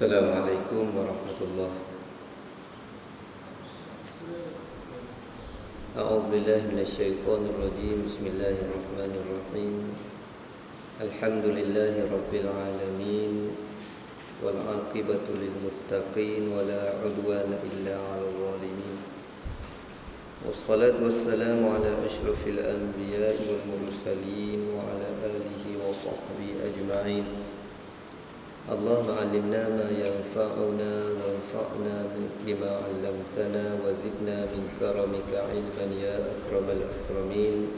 Assalamualaikum warahmatullahi wabarakatuh. A'udzubillahi minasyaitonir rajim. Bismillahirrahmanirrahim. Alhamdulillahi rabbil alamin wal 'aqibatu lil muttaqin wala 'udwana illa 'alal zalimin. Wassalatu wassalamu ala asyrafil anbiya'i wal mursalin wa ala alihi wa sahbihi ajma'in. Allahumma 'allimna ma yanfa'una wanfa'na bima 'allamtana wa zidna min karamika 'ilman ya akramal akramin.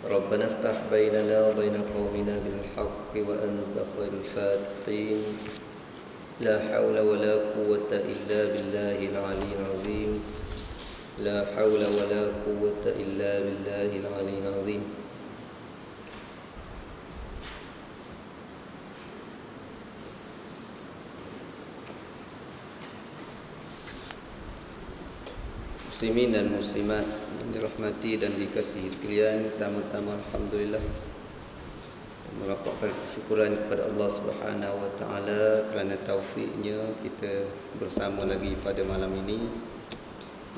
Rabbana iftah bainana wa baina qaumina bil haqqi wa anta khairul fatihin. La hawla wa la quwwata illa billahil 'aliyyil 'azim. La hawla wa la quwwata illa billahil 'aliyyil 'azim. Muslimin dan muslimat yang dirahmati dan dikasihi sekalian, pertama-tama alhamdulillah merapatkan kesyukuran kepada Allah Subhanahu wa taala kerana taufiknya kita bersama lagi pada malam ini.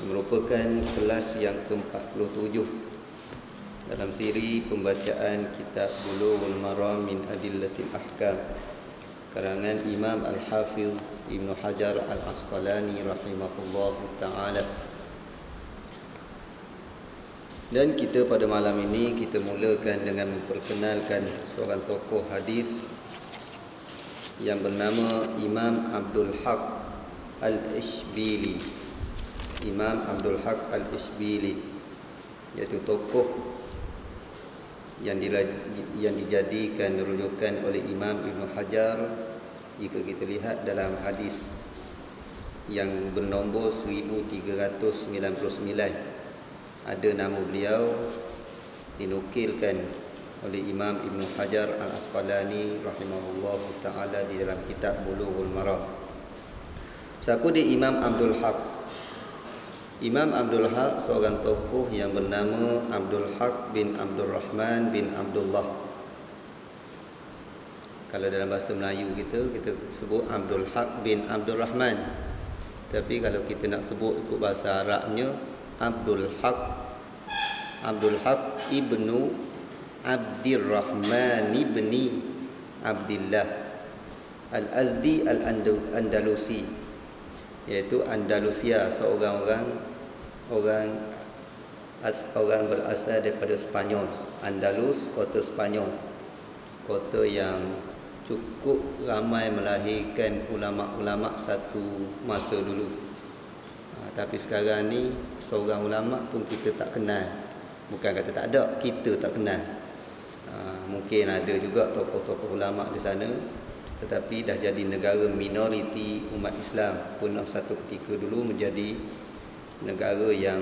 Merupakan kelas yang ke-47 dalam siri pembacaan kitab Bulughul Maram min Adillatil Ahkam karangan Imam Al-Hafiz Ibnu Hajar Al-Asqalani rahimahullahu taala. Dan kita pada malam ini kita mulakan dengan memperkenalkan seorang tokoh hadis yang bernama Imam Abdul Haq Al-Ishbili. Imam Abdul Haq Al-Ishbili, iaitu tokoh yang dijadikan rujukan oleh Imam Ibnu Hajar jika kita lihat dalam hadis yang bernombor 1399. Ada nama beliau dinukilkan oleh Imam Ibnu Hajar Al-Asqalani rahimahullahu ta'ala di dalam kitab Bulughul Maram. Siapa dia Imam Abdul Haq? Imam Abdul Haq seorang tokoh yang bernama Abdul Haq bin Abdul Rahman bin Abdullah. Kalau dalam bahasa Melayu kita sebut Abdul Haq bin Abdul Rahman. Tapi kalau kita nak sebut ikut bahasa Arabnya, Abdul Haq ibnu Abdirrahman ibni Abdillah Al-Azdi Al-Andalusi, iaitu Andalusia, seorang berasal daripada Spanyol. Andalus, kota Spanyol, kota yang cukup ramai melahirkan ulama-ulama satu masa dulu. Tapi sekarang ni seorang ulama pun kita tak kenal. Bukan kata tak ada, kita tak kenal. Mungkin ada juga tokoh-tokoh ulama di sana, tetapi dah jadi negara minoriti umat Islam. Pernah satu ketika dulu menjadi negara yang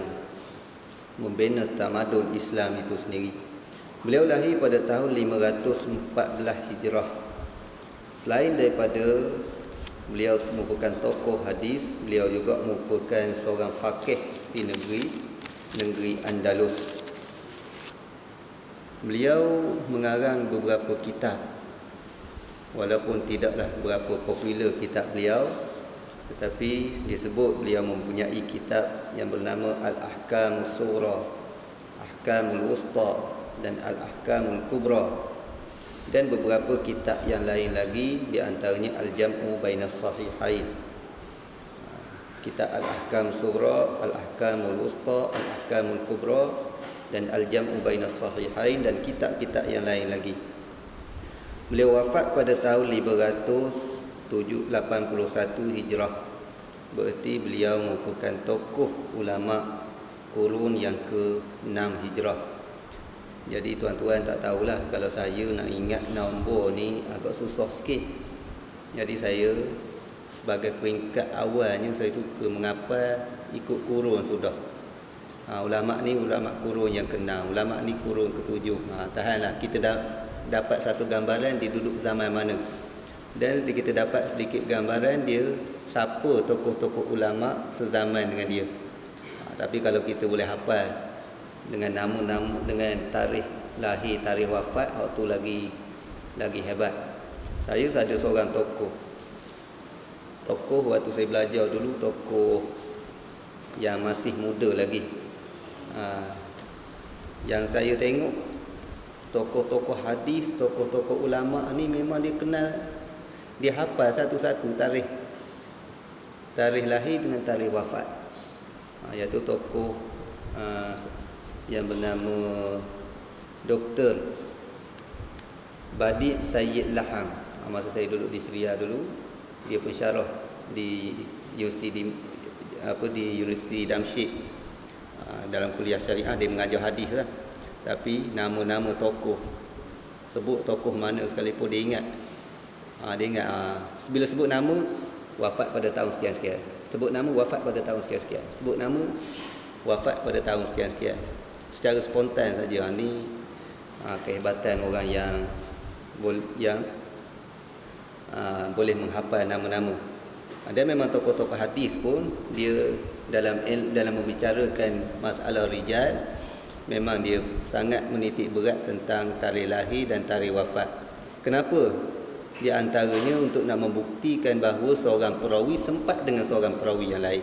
membina tamadun Islam itu sendiri. Beliau lahir pada tahun 514 Hijrah. Selain daripada beliau merupakan tokoh hadis, beliau juga merupakan seorang faqih di negeri Andalus. Beliau mengarang beberapa kitab, walaupun tidaklah berapa popular kitab beliau, tetapi disebut beliau mempunyai kitab yang bernama Al-Ahkamus Sughra, Ahkamul Wusta dan Al-Ahkamul Kubra, dan beberapa kitab yang lain lagi, di antaranya Al-Jam'u Bainas Sahihain, kitab Al-Ahkam Sughra, Al-Ahkamul Wusta, Al-Ahkamul Kubra dan Al-Jam'u Bainas Sahihain, dan kitab-kitab yang lain lagi. Beliau wafat pada tahun 581 Hijrah. Berarti beliau merupakan tokoh ulama kurun yang ke-6 Hijrah. Jadi tuan-tuan tak tahulah, kalau saya nak ingat nombor ni agak susah sikit. Jadi saya sebagai peringkat awalnya saya suka mengapa ikut kurun sudah. Ulama ni ulama kurun yang ke-6, ulama ni kurun ke-7. Tahanlah, kita dapat satu gambaran dia duduk zaman mana. Dan kita dapat sedikit gambaran dia siapa tokoh-tokoh ulama sezaman dengan dia. Tapi kalau kita boleh hafal dengan nama-nama, dengan tarikh lahir, tarikh wafat, waktu lagi hebat. Saya ada seorang tokoh Tokoh waktu saya belajar dulu, tokoh yang masih muda lagi. Yang saya tengok tokoh-tokoh hadis, tokoh-tokoh ulama ni memang dia kenal, dia hafal satu-satu tarikh lahir dengan tarikh wafat. Iaitu tokoh yang bernama Dr. Badi Sayyid Laham. Masa saya duduk di Syria dulu, dia pensyarah di Universiti Damsyik. Dalam kuliah syariah dia mengajar hadis lah. Tapi nama-nama tokoh, sebut tokoh mana sekalipun dia ingat. Bila sebut nama, wafat pada tahun sekian-sekian. Sebut nama, wafat pada tahun sekian-sekian. Sebut nama, wafat pada tahun sekian-sekian. Secara spontan saja. Ini kehebatan orang yang boleh menghafal nama-nama. Dan memang tokoh-tokoh hadis pun dia dalam membicarakan masalah rijal, memang dia sangat menitik berat tentang tarikh lahir dan tarikh wafat. Kenapa? Di antaranya untuk nak membuktikan bahawa seorang perawi sempat dengan seorang perawi yang lain.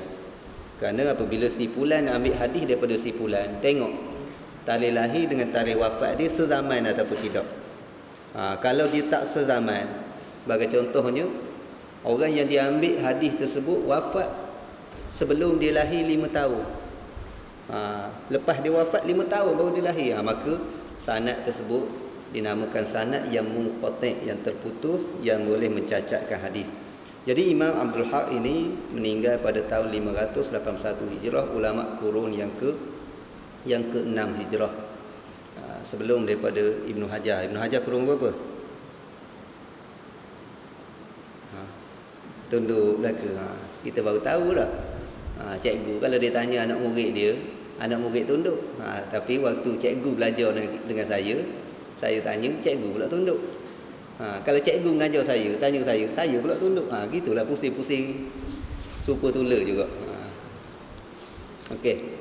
Kerana apabila si fulan ambil hadis daripada si fulan, tengok tarikh lahir dengan tarikh wafat dia sezaman ataupun tidak. Kalau dia tak sezaman, bagi contohnya, orang yang diambil hadis tersebut wafat sebelum dia lahir 5 tahun. Lepas dia wafat 5 tahun baru dia lahir. Maka sanad tersebut dinamakan sanad yang munqati', yang terputus, yang boleh mencacatkan hadis. Jadi Imam Abdul Haq ini meninggal pada tahun 581 Hijrah, ulama kurun yang ke-6 Hijrah. Sebelum daripada Ibnu Hajar. Ibnu Hajar kurun berapa? Tunduk belaka. Kita baru tahu dah. Cikgu kalau dia tanya anak murid dia, anak murid tunduk. Tapi waktu cikgu belajar dengan saya tanya, cikgu pula tunduk. Kalau cikgu mengajar saya, tanya saya pula tunduk. Gitulah pusing-pusing super tula juga. Okey.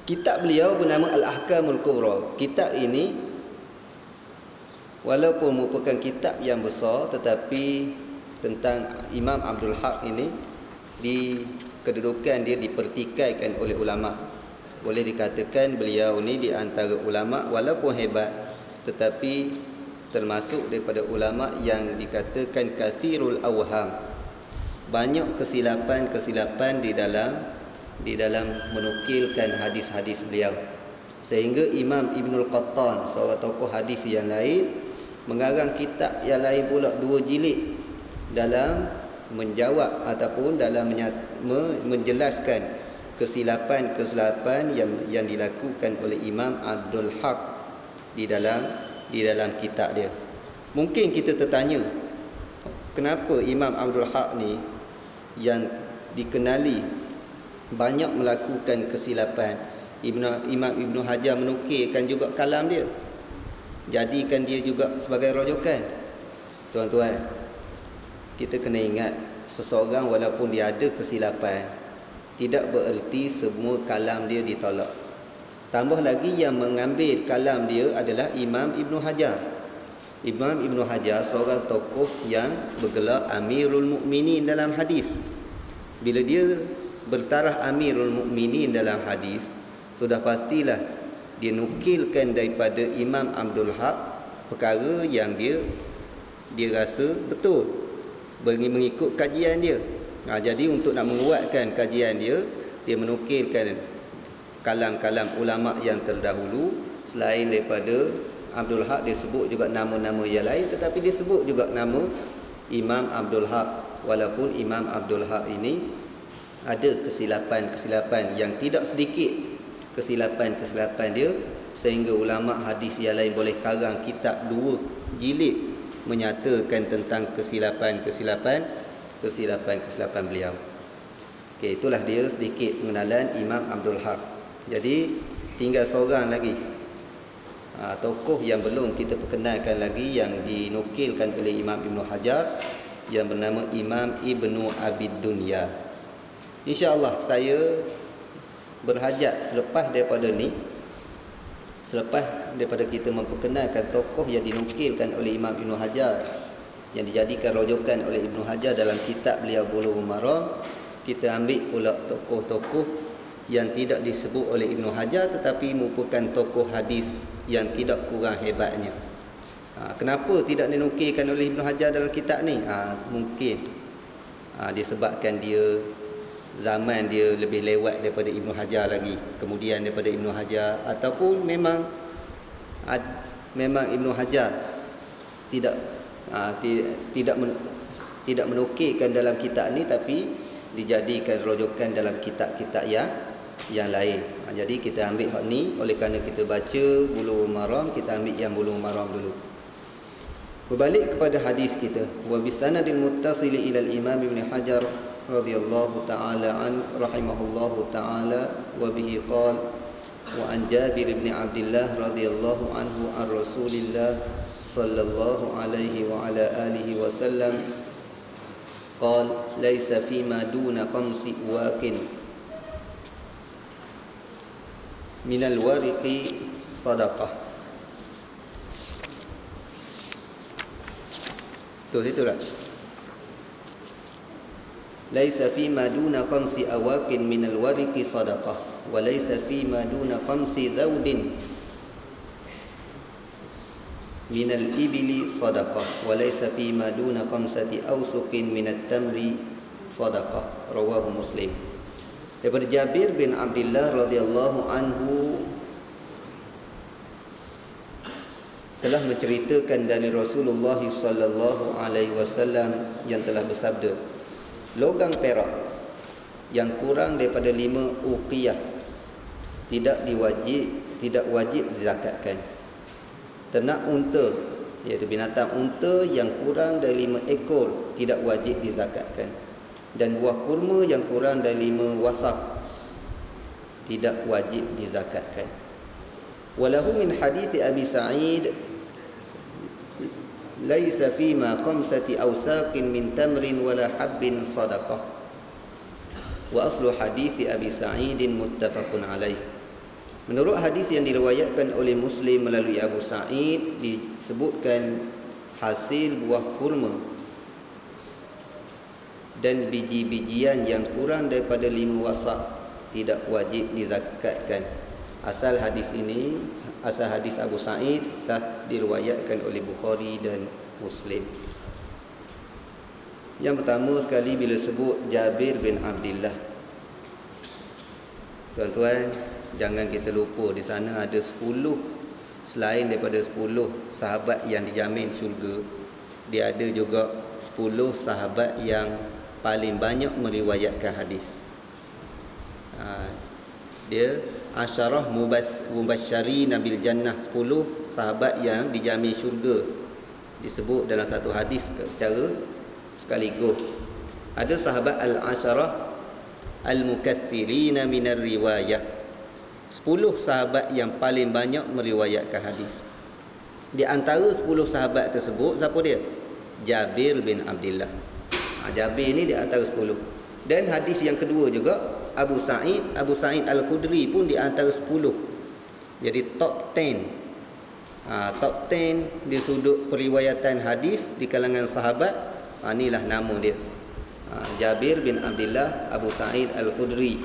Kitab beliau bernama Al-Ahkamul Kubra. Kitab ini walaupun merupakan kitab yang besar, tetapi tentang Imam Abdul Haq ini, di kedudukan dia dipertikaikan oleh ulama. Boleh dikatakan beliau ni di antara ulama walaupun hebat, tetapi termasuk daripada ulama yang dikatakan kasirul awham. Banyak kesilapan-kesilapan di dalam menukilkan hadis-hadis beliau. Sehingga Imam Ibnul Qattan, seorang tokoh hadis yang lain, mengarang kitab yang lain pula 2 jilid dalam menjawab ataupun dalam menjelaskan kesilapan-kesilapan yang dilakukan oleh Imam Abdul Haq di dalam kitab dia. Mungkin kita tertanya, kenapa Imam Abdul Haq ni yang dikenali banyak melakukan kesilapan? Imam Ibnu Hajar menukilkan juga kalam dia, jadikan dia juga sebagai rujukan. Tuan-tuan, kita kena ingat, seseorang walaupun dia ada kesilapan, tidak bererti semua kalam dia ditolak. Tambah lagi yang mengambil kalam dia adalah Imam Ibnu Hajar. Imam Ibnu Hajar seorang tokoh yang bergelar Amirul Mukminin dalam hadis. Bila dia bertaraf Amirul Mukminin dalam hadis, sudah pastilah dia nukilkan daripada Imam Abdul Haq perkara yang dia rasa betul, mengikut kajian dia. Jadi untuk nak menguatkan kajian dia menukilkan kalam-kalam ulama yang terdahulu. Selain daripada Abdul Haq, dia sebut juga nama-nama yang lain, tetapi dia sebut juga nama Imam Abdul Haq. Walaupun Imam Abdul Haq ini ada kesilapan-kesilapan yang tidak sedikit, kesilapan-kesilapan dia, sehingga ulama hadis yang lain boleh karang kitab 2 jilid menyatakan tentang kesilapan-kesilapan beliau. Okey, itulah dia sedikit pengenalan Imam Abdul Haq. Jadi tinggal seorang lagi tokoh yang belum kita perkenalkan lagi, yang dinukilkan oleh Imam Ibnu Hajar, yang bernama Imam Ibnu Abid Dunya. InsyaAllah saya berhajat selepas daripada kita memperkenalkan tokoh yang dinukilkan oleh Imam Ibnu Hajar yang dijadikan rujukan oleh Ibnu Hajar dalam kitab beliau Bulughul Maram. Kita ambil pula tokoh-tokoh yang tidak disebut oleh Ibnu Hajar tetapi merupakan tokoh hadis yang tidak kurang hebatnya. Kenapa tidak dinukilkan oleh Ibnu Hajar dalam kitab ni? Mungkin disebabkan dia zaman dia lebih lewat daripada Ibnu Hajar lagi, kemudian daripada Ibnu Hajar, ataupun memang Ibnu Hajar tidak menukilkan dalam kitab ni tapi dijadikan rujukan dalam kitab-kitab yang lain. Jadi kita ambil hak ni, oleh kerana kita baca Bulughul Maram, kita ambil yang Bulughul Maram dulu. Berbalik kepada hadis kita, wa bisanadil muttasili ila al-Imam Ibn Hajar radhiyallahu ta'ala an rahimahullahu ta'ala wa bihi qala wa an Jabir bin Abdullah radhiyallahu anhu an Rasulillah sallallahu alaihi wa ala alihi wasallam qala laisa fima duna khamsi uwaqin minal wariqi sadaqah. Itu lah. Laisa fi ma duna khamsi awaqin minal wariqi sadaqah wa laisa fi ma duna khamsi zawdin minal ibili sadaqah wa laisa fi ma duna khamsati awsuqin minat tamri sadaqah. Rawahu Muslim. Daripada Jabir bin Abdullah radhiyallahu anhu telah menceritakan dari Rasulullah sallallahu alaihi wasallam yang telah bersabda, logam perak yang kurang daripada 5 uqiyah tidak wajib dizakatkan. Ternak unta, iaitu binatang unta yang kurang dari 5 ekor tidak wajib dizakatkan. Dan buah kurma yang kurang dari 5 wasaq tidak wajib dizakatkan. Walahu min hadits Abi Sa'id laisa fima khamsati awsaqin min tamrin wala habbin sadaqah. Wa aslu hadits Abi Sa'id muttafaqun alaih. Menurut hadis yang diriwayatkan oleh Muslim melalui Abu Sa'id, disebutkan hasil buah kurma dan biji-bijian yang kurang daripada 5 wasaq tidak wajib dizakatkan. Asal hadis Abu Sa'id telah diriwayatkan oleh Bukhari dan Muslim. Yang pertama sekali bila sebut Jabir bin Abdullah, tuan-tuan, jangan kita lupa di sana ada 10, selain daripada 10 sahabat yang dijamin syurga, dia ada juga 10 sahabat yang paling banyak meriwayatkan hadis. Dia asyarah mubasysyirina bil jannah, 10 sahabat yang dijamin syurga, disebut dalam satu hadis secara sekaligus. Ada sahabat al-asyarah al-mukaththirina minar riwayah, 10 sahabat yang paling banyak meriwayatkan hadis. Di antara 10 sahabat tersebut, siapa dia? Jabir bin Abdullah. Jabir ni di antara 10. Dan hadis yang kedua juga Abu Sa'id Al-Khudri pun di antara 10. Jadi top 10. Top 10 di sudut periwayatan hadis di kalangan sahabat. Inilah nama dia. Jabir bin Abdullah Abu Sa'id Al-Khudri.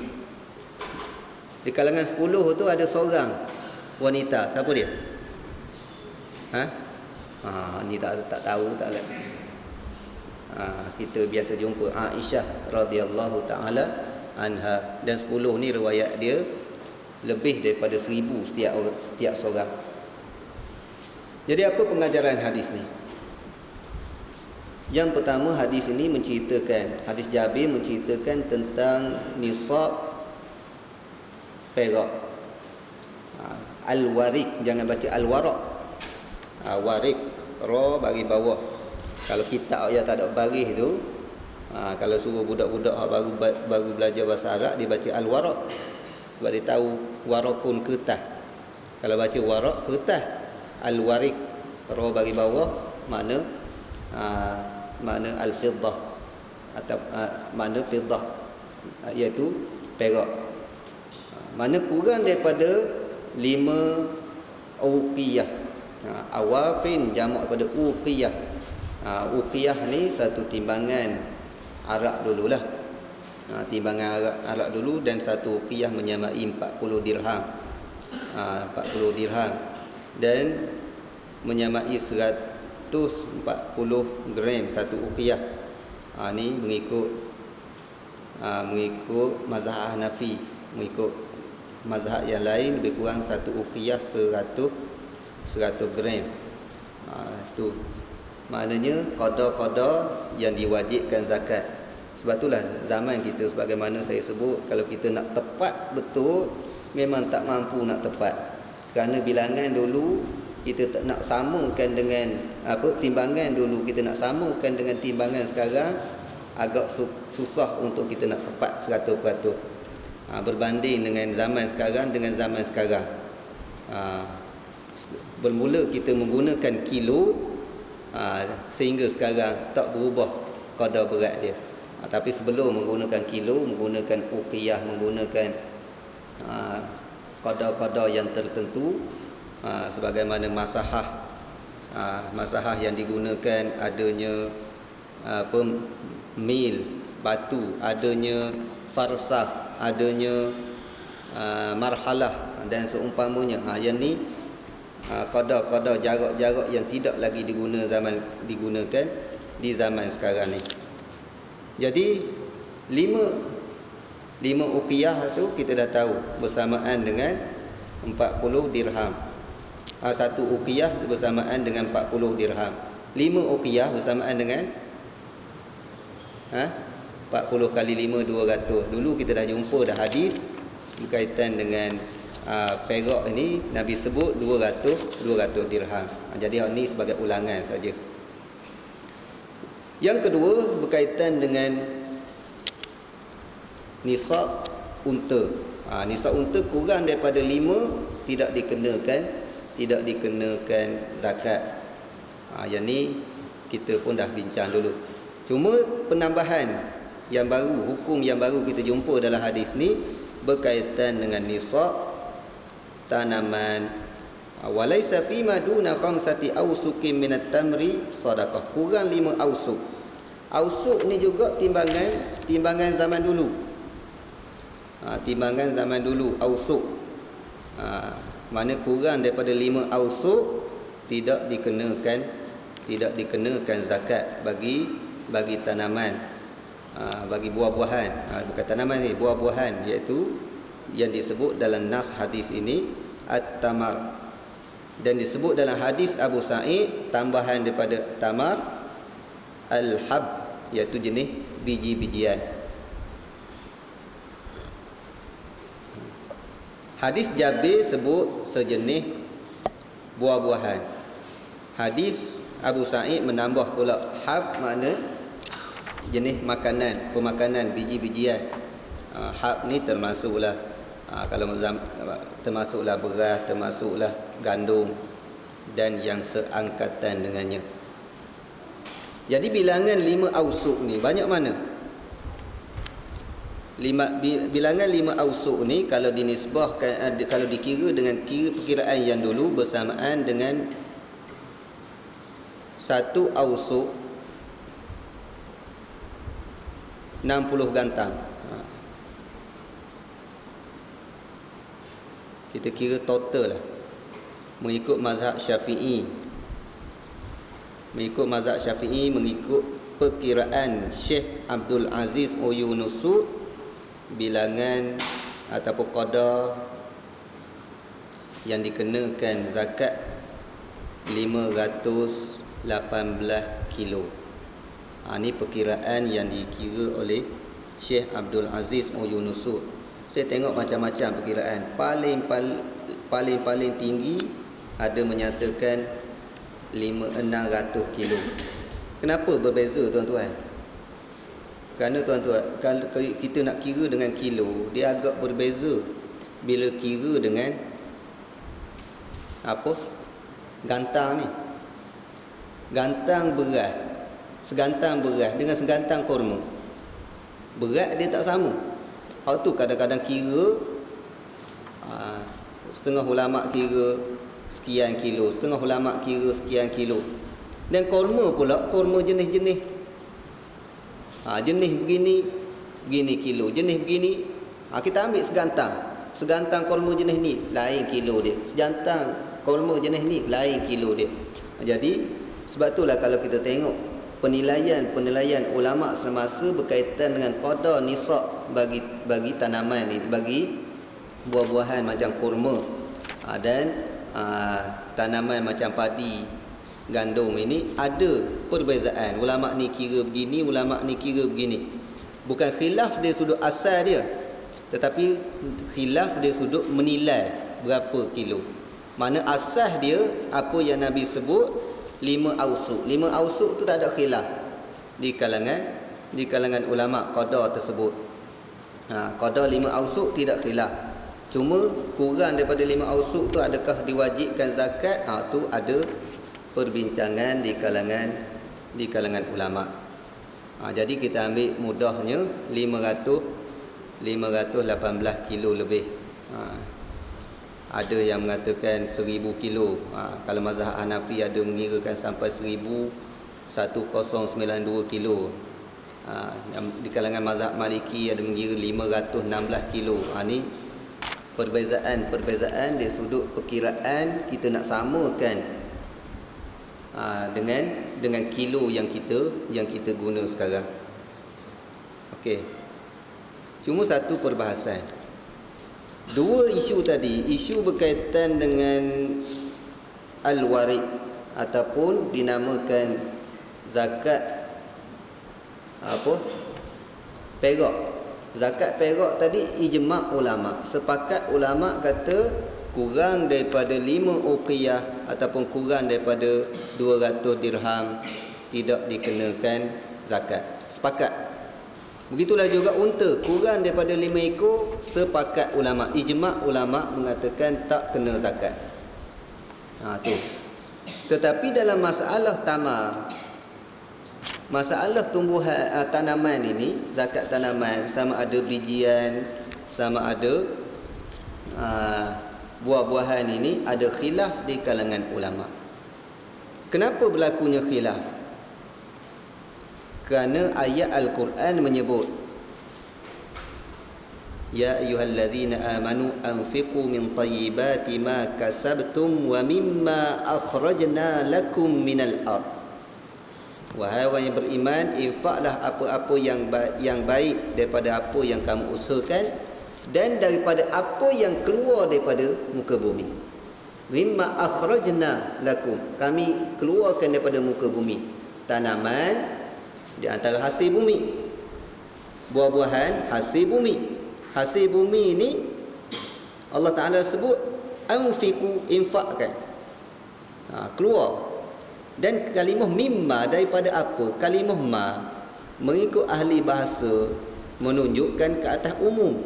Di kalangan 10 tu ada seorang wanita. Siapa dia? Ni tak tahu tak lihat. Kita biasa jumpa Aisyah radhiyallahu taala anha, dan 10 ni riwayat dia lebih daripada 1000 setiap seorang. Jadi apa pengajaran hadis ni? Yang pertama, hadis ini menceritakan, hadis Jabir menceritakan tentang nisab perak. Al-warik, jangan baca al-warak. Warik, ra bagi bawah. Kalau kitab yang tak ada baris tu, kalau suruh budak-budak baru belajar bahasa Arab, dia baca al-warak. Sebab dia tahu warakun kertas. Kalau baca warak kertas, al-warik ra bagi bawah makna al-fiddah atau makna fiddah, iaitu perak. Mana kurang daripada 5 uqiyah. Awaqin jamak pada uqiyah. Uqiyah ni satu timbangan arak dululah. Timbangan arak dulu, dan satu uqiyah menyamai 40 dirham. 40 dirham dan menyamai 140 gram satu uqiyah. Ni mengikut mazhab Hanafi. Mengikut mazhab yang lain lebih kurang satu uqiyah 100 gram. Tu maknanya qada-qada yang diwajibkan zakat. Sebab itulah zaman kita, sebagaimana saya sebut, kalau kita nak tepat betul, memang tak mampu nak tepat. Kerana bilangan dulu kita tak nak samakan dengan timbangan dulu kita nak samakan dengan timbangan sekarang, agak susah untuk kita nak tepat 100%. Berbanding dengan zaman sekarang bermula kita menggunakan kilo, sehingga sekarang tak berubah kadar berat dia. Tapi sebelum menggunakan kilo, menggunakan uqiyah, menggunakan kadar-kadar yang tertentu, sebagaimana masahah yang digunakan, adanya mil, batu, adanya farsakh, adanya marhalah dan seumpamanya. Yang ni kadar-kadar jarak-jarak yang tidak lagi digunakan di zaman sekarang ni. Jadi 5 uqiyah tu kita dah tahu bersamaan dengan 40 dirham. Satu uqiyah bersamaan dengan 40 dirham. 5 uqiyah bersamaan dengan 40 kali 5 200. Dulu kita dah jumpa dah hadis berkaitan dengan perak ini, Nabi sebut 200 dirham. Jadi ini sebagai ulangan saja. Yang kedua berkaitan dengan nisab unta. Nisab unta kurang daripada 5 tidak dikenakan zakat. Yang ni kita pun dah bincang dulu. Cuma penambahan yang baru, hukum yang baru kita jumpa dalam hadis ni berkaitan dengan nisab tanaman. Walaysa fima duna khamsati awsuqin minat tamri sadaqah. Kurang 5 awsuq. Awsuq ni juga timbangan zaman dulu. Timbangan zaman dulu awsuq. Mana kurang daripada 5 awsuq tidak dikenakan zakat bagi tanaman, bagi buah-buahan. Bukan tanaman ni, buah-buahan, iaitu yang disebut dalam nas hadis ini at-tamar. Dan disebut dalam hadis Abu Sa'id tambahan daripada tamar al-hab, iaitu jenis biji-bijian. Hadis Jabir sebut sejenis buah-buahan. Hadis Abu Sa'id menambah pula hab, makna jenis makanan, pemakanan, biji-bijian. Hab ni termasuklah termasuklah beras, termasuklah gandum dan yang seangkatan dengannya. Jadi bilangan 5 awsuq ni banyak mana? Bilangan 5 awsuq ni kalau dinisbahkan, kalau dikira dengan perkiraan yang dulu, bersamaan dengan 1 awsuq 60 gantang. Kita kira total lah. Mengikut mazhab Syafi'i, mengikut perkiraan Syekh Abdul Aziz Uyunusud, bilangan ataupun qadar yang dikenakan zakat 518 kilo. Ini perkiraan yang dikira oleh Syekh Abdul Aziz Uyunusud. Saya tengok macam-macam perkiraan. Paling tinggi ada menyatakan 600 kilo. Kenapa berbeza tuan-tuan? Kerana tuan-tuan, kalau kita nak kira dengan kilo, dia agak berbeza bila kira dengan gantang ni. Gantang beras, segantang beras dengan segantang kurma, berat dia tak sama. Hal tu kadang-kadang kira, setengah ulama kira sekian kilo, setengah ulama kira sekian kilo. Dan kurma pula, kurma jenis-jenis. Jenis begini kilo, jenis begini. Kita ambil segantang kurma jenis ni lain kilo dia, segantang kurma jenis ni lain kilo dia. Jadi sebab itulah kalau kita tengok penilaian ulama semasa berkaitan dengan qadar nisab bagi tanaman ni, bagi buah-buahan macam kurma dan tanaman macam padi, gandum ini ada perbezaan. Ulama ni kira begini, ulama ni kira begini. Bukan khilaf dari sudut asal dia, tetapi khilaf dari sudut menilai berapa kilo. Mana asas dia apa yang Nabi sebut 5 ausuk. 5 ausuk tu tak ada khilaf di kalangan ulama qadar tersebut. Qadar 5 ausuk tidak khilaf. Cuma kurang daripada 5 ausuk tu adakah diwajibkan zakat? Tu ada perbincangan di kalangan ulama. Jadi kita ambil mudahnya 518 kilo lebih. Ada yang mengatakan 1000 kilo. Kalau mazhab Hanafi ada mengirakan sampai 1092 kilo. Di kalangan mazhab Maliki ada mengira 516 kilo. Ni perbezaan dari sudut perkiraan kita nak samakan dengan kilo yang kita guna sekarang. Okey. Cuma satu perbahasan. Dua isu tadi, isu berkaitan dengan al-warid ataupun dinamakan zakat perak. Zakat perak tadi ijma' ulama. Sepakat ulama kata kurang daripada 5 uqiyah ataupun kurang daripada 200 dirham tidak dikenakan zakat. Sepakat. Begitulah juga unta, kurang daripada 5 ekor, sepakat ulama. Ijma' ulama mengatakan tak kena zakat. Tu. Tetapi dalam masalah tamar, masalah tumbuhan tanaman ini, zakat tanaman, sama ada bijian, sama ada buah-buahan ini, ada khilaf di kalangan ulama. Kenapa berlakunya khilaf? Kerana ayat Al-Quran menyebut, ya ayyuhallazina amanu anfiqu min tayyibati ma kasabtum wa mimma akhrajna lakum minal ardh. Wahai orang yang beriman, infaklah apa-apa yang baik daripada apa yang kamu usahakan dan daripada apa yang keluar daripada muka bumi. Mimma akhrajna lakum, kami keluarkan daripada muka bumi. Tanaman di antara hasil bumi, buah-buahan hasil bumi. Hasil bumi ini Allah Ta'ala sebut anfiqu, infakkan, keluar. Dan kalimah mimma daripada apa? Kalimah ma mengikut ahli bahasa menunjukkan ke atas umum.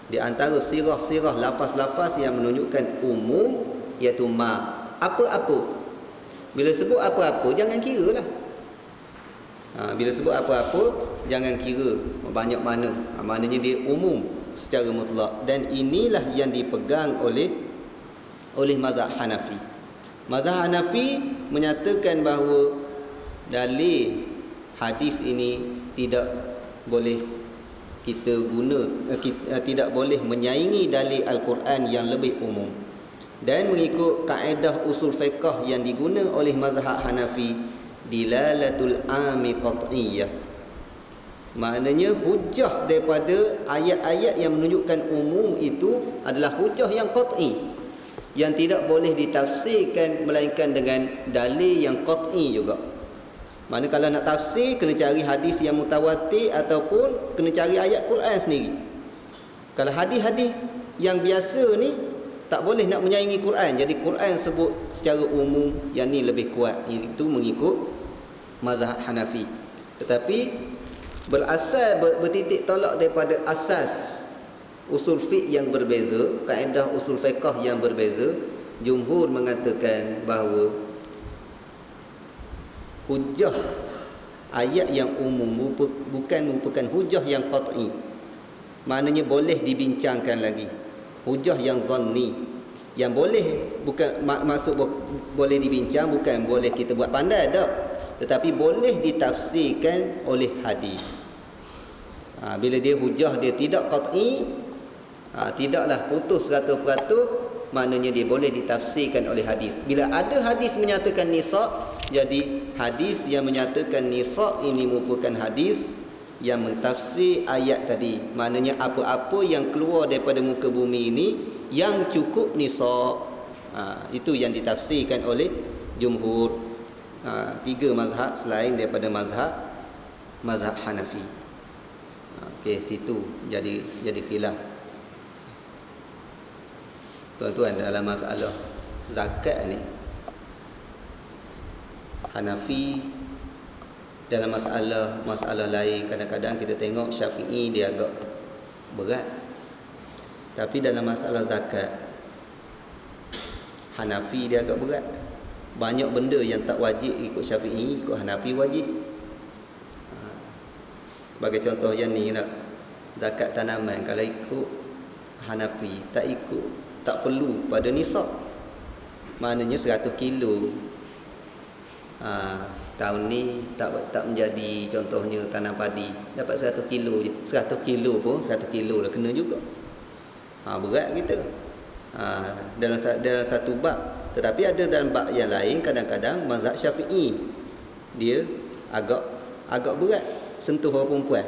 Di antara sirah-sirah lafaz-lafaz yang menunjukkan umum iaitu ma. Apa-apa. Bila sebut apa-apa jangan kira lah. Bila sebut apa-apa jangan kira banyak mana. Maknanya dia umum secara mutlak. Dan inilah yang dipegang oleh mazhab Hanafi. Mazhab Hanafi menyatakan bahawa dalil hadis ini tidak boleh kita guna, tidak boleh menyaingi dalil Al-Quran yang lebih umum. Dan mengikut kaedah usul fiqh yang diguna oleh mazhab Hanafi, dilalatul ami qat'iyah, maknanya hujah daripada ayat-ayat yang menunjukkan umum itu adalah hujah yang qat'i, yang tidak boleh ditafsirkan melainkan dengan dalil yang qat'i juga. Mana kalau nak tafsir kena cari hadis yang mutawatir ataupun kena cari ayat Quran sendiri. Kalau hadis-hadis yang biasa ni tak boleh nak menyaingi Quran. Jadi Quran sebut secara umum, yang ni lebih kuat, iaitu mengikut mazhab Hanafi. Tetapi berasal bertitik tolak daripada asas usul fiqh yang berbeza, kaedah usul fiqh yang berbeza, jumhur mengatakan bahawa hujah ayat yang umum bukan merupakan hujah yang qat'i. Maknanya boleh dibincangkan lagi. Hujah yang zanni. Yang boleh, bukan maksud boleh dibincang, bukan boleh kita buat pandai tak, tetapi boleh ditafsirkan oleh hadis. Bila dia hujah dia tidak qat'i, tidaklah putus 100%, maknanya dia boleh ditafsirkan oleh hadis. Bila ada hadis menyatakan nisa', jadi hadis yang menyatakan nisa' ini merupakan hadis yang mentafsir ayat tadi. Maknanya apa-apa yang keluar daripada muka bumi ini yang cukup nisa', itu yang ditafsirkan oleh jumhur, 3 mazhab selain daripada mazhab Hanafi. Okey, situ jadi khilaf. Tuan-tuan, dalam masalah zakat ni, Hanafi dalam masalah lain kadang-kadang kita tengok Syafi'i dia agak berat. Tapi dalam masalah zakat, Hanafi dia agak berat. Banyak benda yang tak wajib ikut Syafi'i, ikut Hanafi wajib. Sebagai contoh yang ni nak, zakat tanaman kalau ikut Hanafi tak perlu pada nisab. Maknanya 100 kilo. Tahun ni tak menjadi, contohnya tanam padi dapat 100 kilo je. 100 kilo pun 100 kilo dah kena juga. Berat kita. Dalam satu bab. Tetapi ada dalam bab yang lain, kadang-kadang mazhab Syafi'i dia agak berat sentuh orang perempuan.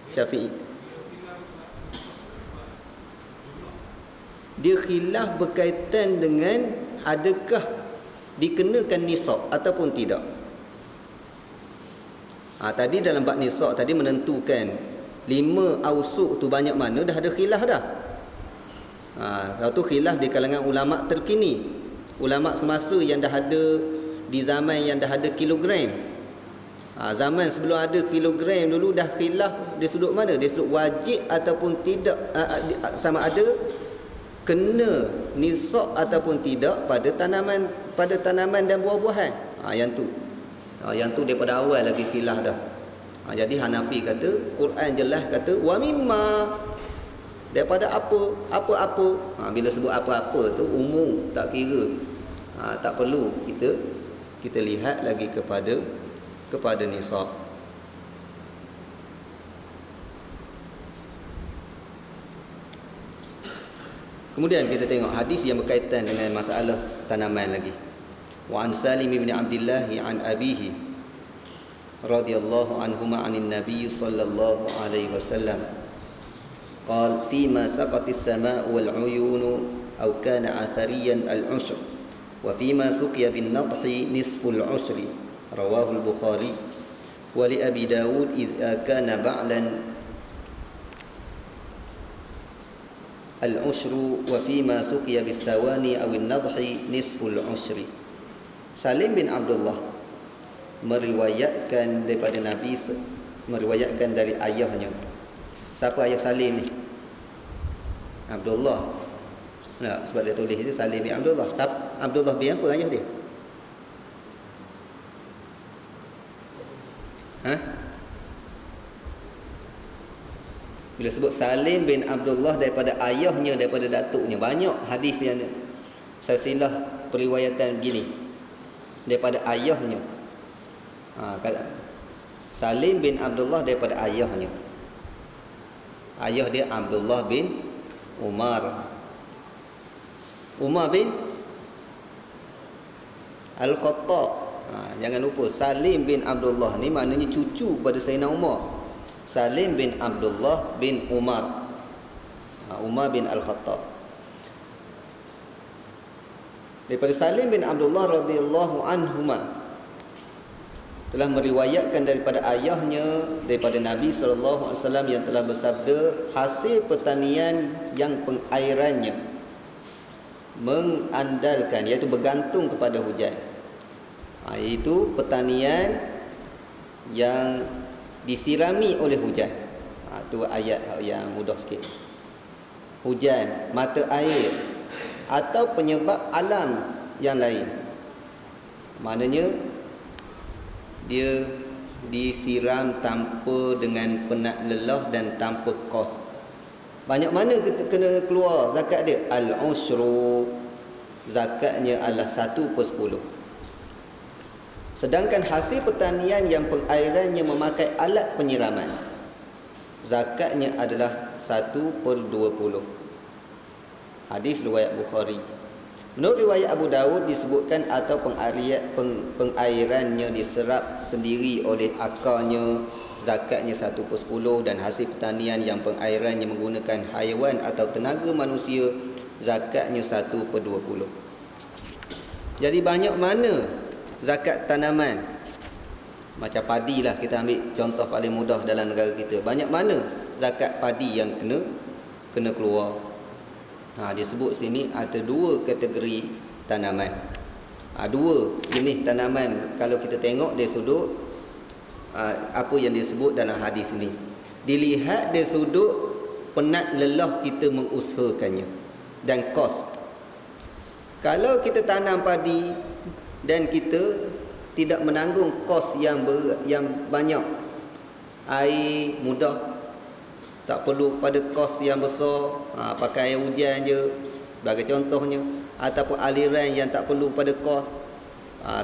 Syafi'i dia khilaf berkaitan dengan adakah dikenakan nisab ataupun tidak. Tadi dalam bab nisab tadi menentukan 5 ausuk tu banyak mana, dah ada khilaf dah. Kalau tu khilaf di kalangan ulama terkini, ulama semasa yang dah ada, di zaman yang dah ada kilogram. Zaman sebelum ada kilogram dulu dah khilaf di sudut mana, di sudut wajib ataupun tidak, sama ada kena nisab ataupun tidak pada tanaman dan buah-buahan. Yang tu daripada awal lagi khilaf dah. Jadi Hanafi kata, Quran jelas kata wa mimma, daripada apa-apa. Bila sebut apa-apa tu umum, tak kira. Tak perlu kita lihat lagi kepada nisab. Kemudian kita tengok hadis yang berkaitan dengan masalah tanaman lagi. Wa an Salim bin Abdullah an abihi radhiyallahu anhuma anin nabiy sallallahu alaihi wasallam qala fima saqatis samaa'u wal 'uyunu aw kana athariyan al-'ushr wa fima suqiya bin nadhi nisful 'ushri rawahu al-Bukhari wa li Abi Dawud idza kana ba'lan al-ushru wa fima suqiya bis-sawani aw an-nadhi nisful 'ushri. Salim bin Abdullah meriwayatkan daripada Nabi, meriwayatkan dari ayahnya. Siapa ayah Salim ni? Abdullah. Sebab dia tulis itu Salim bin Abdullah. Abdullah bin apa ayah dia? Bila sebut Salim bin Abdullah daripada ayahnya, daripada datuknya, banyak hadis yang silsilah periwayatan begini daripada ayahnya. Salim bin Abdullah daripada ayahnya. Ayah dia Abdullah bin Umar bin Al-Khattab. Jangan lupa Salim bin Abdullah ni maknanya cucu pada Sayyidina Umar. Salim bin Abdullah bin Umar, Umar bin Al-Khattab. Daripada Salim bin Abdullah radhiyallahu anhuma telah meriwayatkan daripada ayahnya, daripada Nabi sallallahu alaihi wasallam yang telah bersabda, hasil pertanian yang pengairannya mengandalkan, iaitu bergantung kepada hujan. Itu pertanian yang disirami oleh hujan. Itu ayat yang mudah sikit. Hujan, mata air atau penyebab alam yang lain. Maknanya dia disiram tanpa dengan penat lelah dan tanpa kos. Banyak mana kita kena keluar zakat dia? Al-ushru, zakatnya adalah 1/10. Sedangkan hasil pertanian yang pengairannya memakai alat penyiraman, zakatnya adalah 1/20. Hadis riwayat Bukhari. Menurut riwayat Abu Dawud disebutkan atau pengairannya diserap sendiri oleh akarnya, zakatnya 1/10, dan hasil pertanian yang pengairannya menggunakan haiwan atau tenaga manusia, zakatnya 1/20. Jadi banyak mana zakat tanaman? Macam padi lah, kita ambil contoh paling mudah dalam negara kita. Banyak mana zakat padi yang kena keluar? Disebut sini ada 2 kategori tanaman. 2 jenis tanaman kalau kita tengok dari sudut apa yang disebut dalam hadis ini. Dilihat dari sudut penat lelah kita mengusahakannya dan kos. Kalau kita tanam padi dan kita tidak menanggung kos yang banyak, air mudah, tak perlu pada kos yang besar, pakai air hujan je sebagai contohnya, ataupun aliran yang tak perlu pada kos.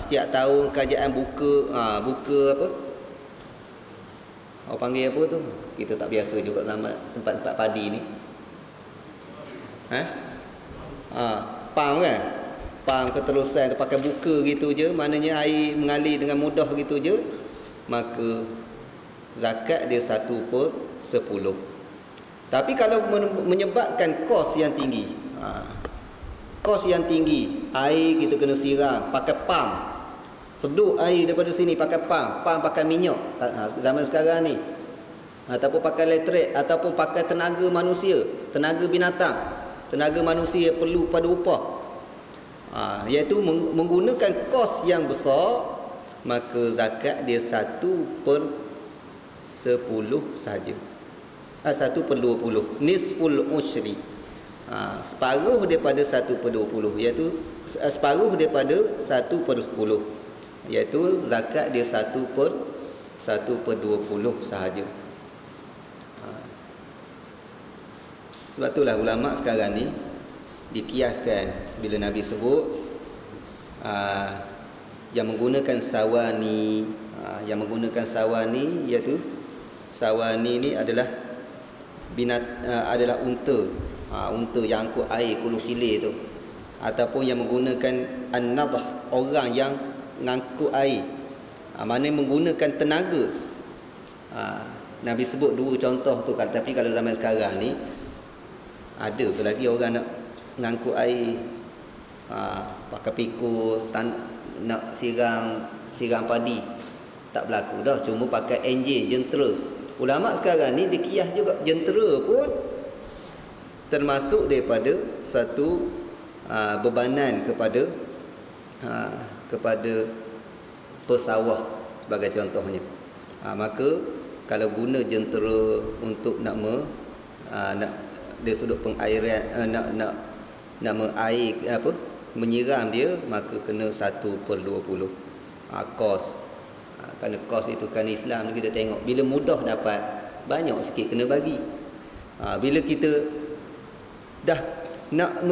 Setiap tahun kerajaan buka apa, orang panggil apa tu, kita tak biasa juga sama tempat-tempat padi ni, pam kan, pam keterusan tu pakai buka gitu je, maknanya air mengalir dengan mudah gitu je, maka zakat dia 1/10. Tapi kalau menyebabkan kos yang tinggi, air kita kena siram pakai pam, sedut air daripada sini pakai pam pakai minyak zaman sekarang ni, ataupun pakai elektrik, ataupun pakai tenaga manusia, tenaga binatang, tenaga manusia perlu pada upah, iaitu menggunakan kos yang besar, maka zakat dia 1/10 saja. 1/20, nisful usyri, separuh daripada 1/20, iaitu separuh daripada 1/10, iaitu zakat dia 1/20 sahaja. Sebab itulah ulama sekarang ni dikiaskan bila Nabi sebut yang menggunakan sawani, iaitu sawani ni adalah adalah unta yang angkut air kulu hilir tu, ataupun yang menggunakan an-nadh, orang yang ngangkut air, mana menggunakan tenaga. Nabi sebut 2 contoh tu, tapi kalau zaman sekarang ni ada ke lagi orang nak ngangkut air, pakai pikul, nak siram padi, tak berlaku dah, cuma pakai enjin, jentera. Ulama sekarang ni dikiyas juga jentera pun termasuk daripada satu bebanan kepada pesawah sebagai contohnya. Maka kalau guna jentera untuk nak dari sudut pengairan, nak menyiram dia, maka kena 1/20 kos. Kerana kos itu kan Islam kita tengok, bila mudah dapat, banyak sikit kena bagi. Bila kita dah nak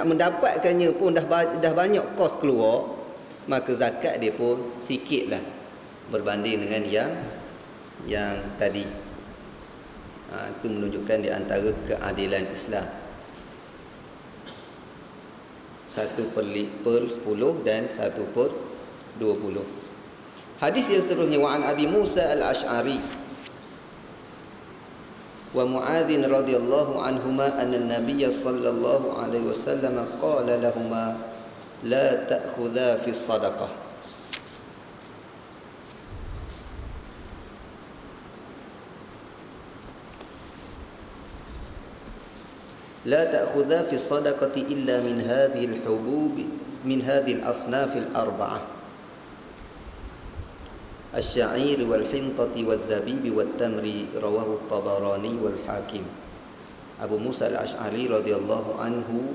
mendapatkannya pun dah banyak kos keluar, maka zakat dia pun sikitlah berbanding dengan yang tadi. Itu menunjukkan di antara keadilan Islam. 1/10 dan 1/20. Hadis yang seterusnya, wa an Abi Musa al-Ash'ari wa Mu'adz radhiyallahu anhuma anna an-nabiy sallallahu alaihi wasallam qala lahumā la ta'khudhā fi as-sadaqah. La ta'khudhā fi as-sadaqati illa min hadhihi al-hubub min hadhihi al-asnaf al-arba'ah الشعير والحنطة والزبيب والتمر رواه الطبراني والحاكم. Abu Musa al-Ash'ari radhiyallahu anhu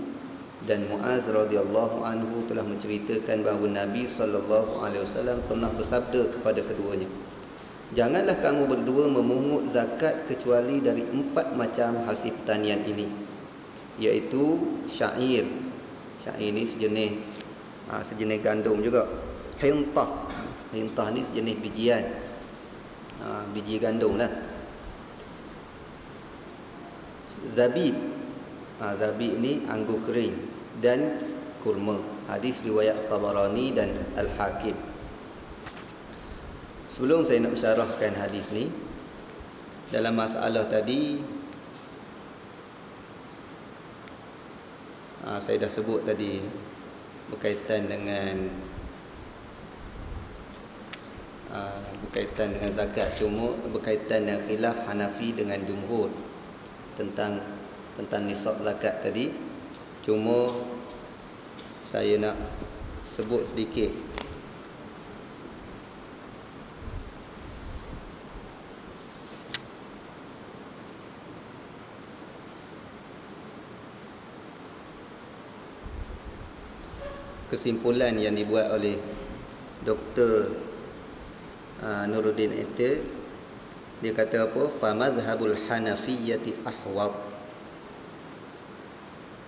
dan Mu'adz radhiyallahu anhu telah menceritakan bahawa Nabi sallallahu alaihi wasallam pernah bersabda kepada keduanya, janganlah kamu berdua memungut zakat kecuali dari 4 macam hasil pertanian ini, iaitu syair. Syair ni sejenis gandum juga. Hintah ni sejenis bijian, biji gandum lah. Zabib ni anggur kering dan kurma. Hadis riwayat Tabarani dan Al-Hakim. Sebelum saya nak syarahkan hadis ni, dalam masalah tadi saya dah sebut tadi berkaitan dengan zakat, cuma berkaitan dengan khilaf Hanafi dengan jumhur tentang nisab zakat tadi. Cuma saya nak sebut sedikit kesimpulan yang dibuat oleh Dr. Nuruddin Itte. Dia kata apa? Fa madhhabul hanafiyyati ahwat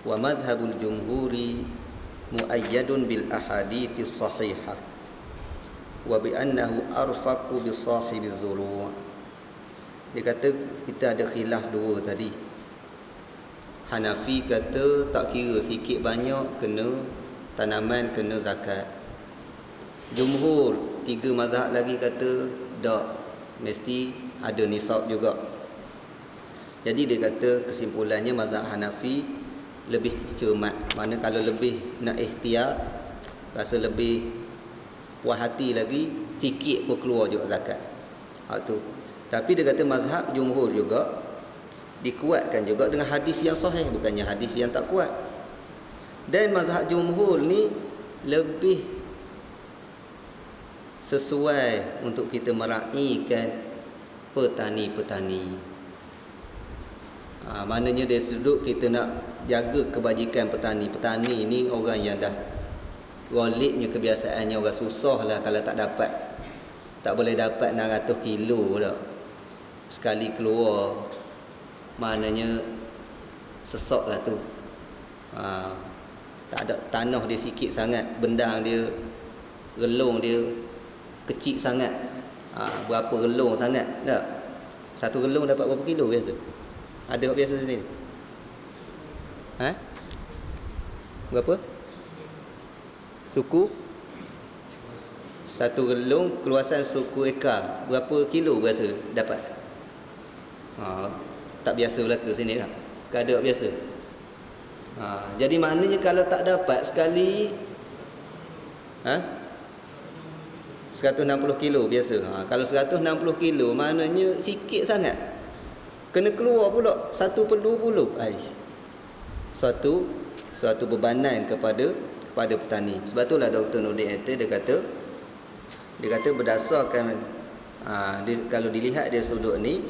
wa madhhabul jumhuri muayyadun bil ahadithi sahihah wa bi annahu arfaqu bi sahibi zuru'. Dia kata kita ada khilaf dua tadi. Hanafi kata tak kira sikit banyak kena tanaman, kena zakat. Jumhur, 3 mazhab lagi kata tak, mesti ada nisab juga. Jadi dia kata kesimpulannya mazhab Hanafi lebih cermat. Mana kalau lebih nak ikhtiar, rasa lebih puas hati lagi, sikit pun keluar juga zakat. Tu. Tapi dia kata mazhab jumhur juga dikuatkan juga dengan hadis yang sahih, bukannya hadis yang tak kuat. Dan mazhab jumhur ni lebih sesuai untuk kita meraihkan petani-petani. Maknanya dari sudut kita nak jaga kebajikan petani. Petani ni orang yang dah ghalibnya kebiasaannya orang susah lah kalau tak dapat. Tak boleh dapat 600 kilo dah. Sekali keluar, maknanya sesak lah tu. Tak ada tanah dia sikit sangat, bendang dia, relung dia kecil sangat. Berapa relung sangat tak? Satu relung dapat berapa kilo biasa? Ada biasa sini? Berapa? Suku satu relung keluasan suku ekar berapa kilo biasa dapat? Tak biasa belaka sini tak? Kadang biasa. Jadi maknanya kalau tak dapat sekali 160 kilo biasa. Kalau 160 kilo maknanya sikit sangat. Kena keluar pula 1/20. Suatu bebanan kepada petani. Sebab itulah Dr. Nuruddin Itte dia kata berdasarkan kalau dilihat dari sudut ni,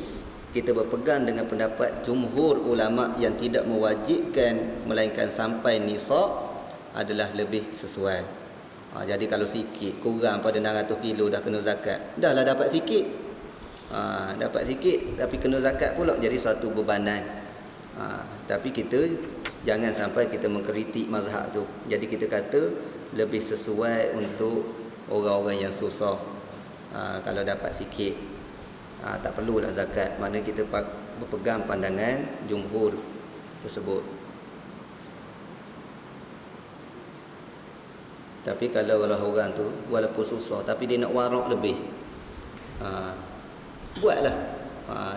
kita berpegang dengan pendapat jumhur ulama yang tidak mewajibkan melainkan sampai nisab adalah lebih sesuai. Jadi kalau sikit, kurang pada 600 kilo dah kena zakat, dah lah dapat sikit. Dapat sikit tapi kena zakat pula, jadi suatu bebanan. Tapi kita jangan sampai kita mengkritik mazhab tu. Jadi kita kata lebih sesuai untuk orang-orang yang susah. Kalau dapat sikit, tak perlulah zakat. Mana kita berpegang pandangan jumhur tersebut. Tapi kalau orang tu walaupun susah tapi dia nak warak lebih, buatlah.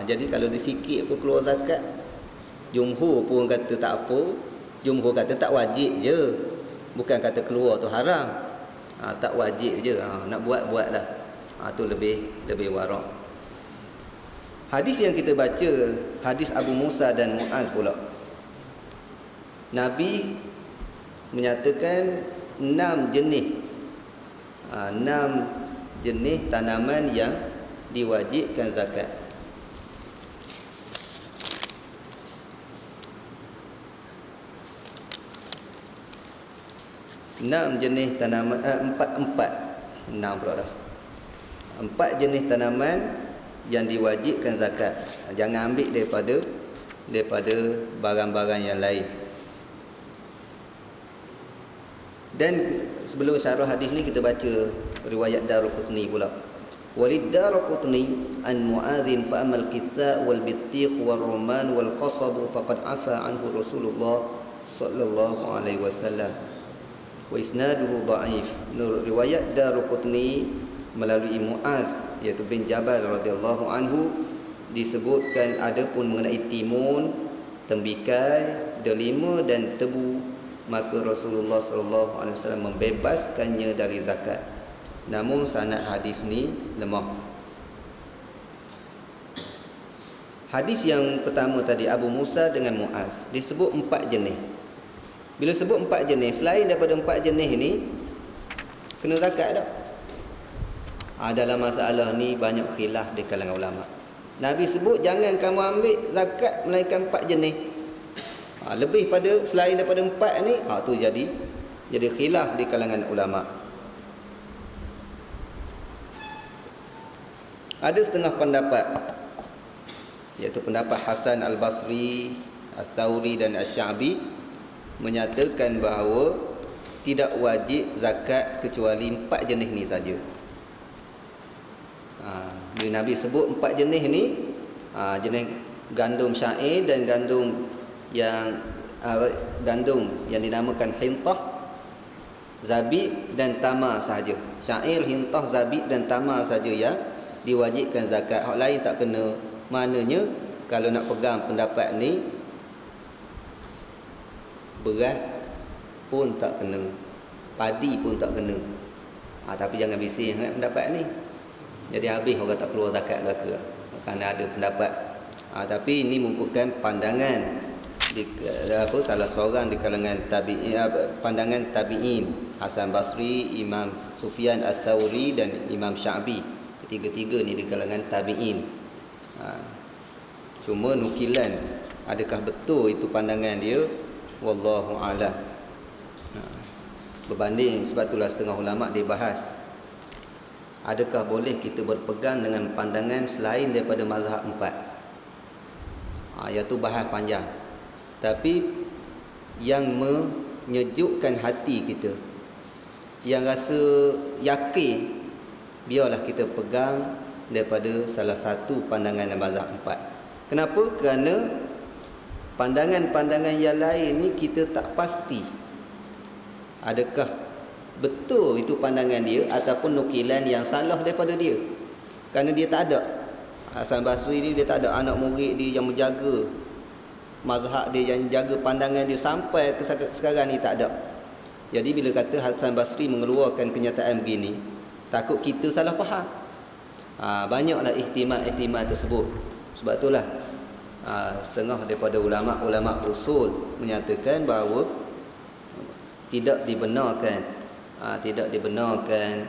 Jadi kalau dia sikit pun keluar zakat, jumhur pun kata tak apa. Jumhur kata tak wajib je, bukan kata keluar tu haram. Tak wajib je, nak buatlah. Tu lebih warak. Hadis yang kita baca, hadis Abu Musa dan Muaz pula. Nabi menyatakan 6 jenis tanaman yang diwajibkan zakat. Enam jenis tanaman, enam pula dah. 4 jenis tanaman yang diwajibkan zakat. Jangan ambil daripada barang-barang yang lain. Dan sebelum syarah hadis ni kita baca riwayat Daruqutni pula. Walid Daruqutni an Muadzin fa amal kitha wal bittiq wal rumman wal qasab faqad afa anhu Rasulullah sallallahu alaihi wasallam. Wa isnaduhu dhaif. Riwayat Daruqutni melalui Muaz iaitu bin Jabal radhiyallahu anhu disebutkan ada pun mengenai timun, tembikai, delima dan tebu, maka Rasulullah sallallahu alaihi wasallam membebaskannya dari zakat. Namun sanad hadis ni lemah. Hadis yang pertama tadi Abu Musa dengan Muaz disebut 4 jenis. Bila sebut 4 jenis, selain daripada 4 jenis ni kena zakat tak? Dalam masalah ni banyak khilaf di kalangan ulama. Nabi sebut jangan kamu ambil zakat melainkan 4 jenis. Lebih pada selain daripada 4 ni, tu jadi khilaf di kalangan ulama. Ada setengah pendapat, iaitu pendapat Hasan Al-Basri, Al-Thawri dan Al-Sya'bi, menyatakan bahawa tidak wajib zakat kecuali 4 jenis ni saja. Bila Nabi sebut 4 jenis ni, jenis gandum syair dan gandum yang dinamakan hintah, zabib dan tamar sahaja. Syair, hintah, zabib dan tamar saja yang diwajibkan zakat. Hak lain tak kena. Maknanya kalau nak pegang pendapat ni, beras pun tak kena, padi pun tak kena. Tapi jangan bising sangat pendapat ni. Jadi habis orang tak keluar zakat belaka kerana ada pendapat. Tapi ini merupakan pandangan salah seorang di kalangan pandangan tabi'in, Hasan Basri, Imam Sufyan Ats-Tsauri dan Imam Sya'bi. Ketiga-tiga ni di kalangan tabi'in. Cuma nukilan adakah betul itu pandangan dia, wallahu a'lam. Berbanding, sebab itulah setengah ulama dia bahas, adakah boleh kita berpegang dengan pandangan selain daripada mazhab 4? Iaitu bahas panjang. Tapi yang menyejukkan hati kita, yang rasa yakin, biarlah kita pegang daripada salah satu pandangan mazhab 4. Kenapa? Kerana pandangan-pandangan yang lain ni kita tak pasti adakah betul itu pandangan dia ataupun nukilan yang salah daripada dia. Kerana dia tak ada, Hasan Basri ni dia tak ada anak murid dia yang menjaga mazhab dia, yang jaga pandangan dia sampai ke sekarang ni, tak ada. Jadi bila kata Hasan Basri mengeluarkan kenyataan begini, takut kita salah faham. Banyaklah ihtimal tersebut. Sebab itulah setengah daripada ulama usul menyatakan bahawa tidak dibenarkan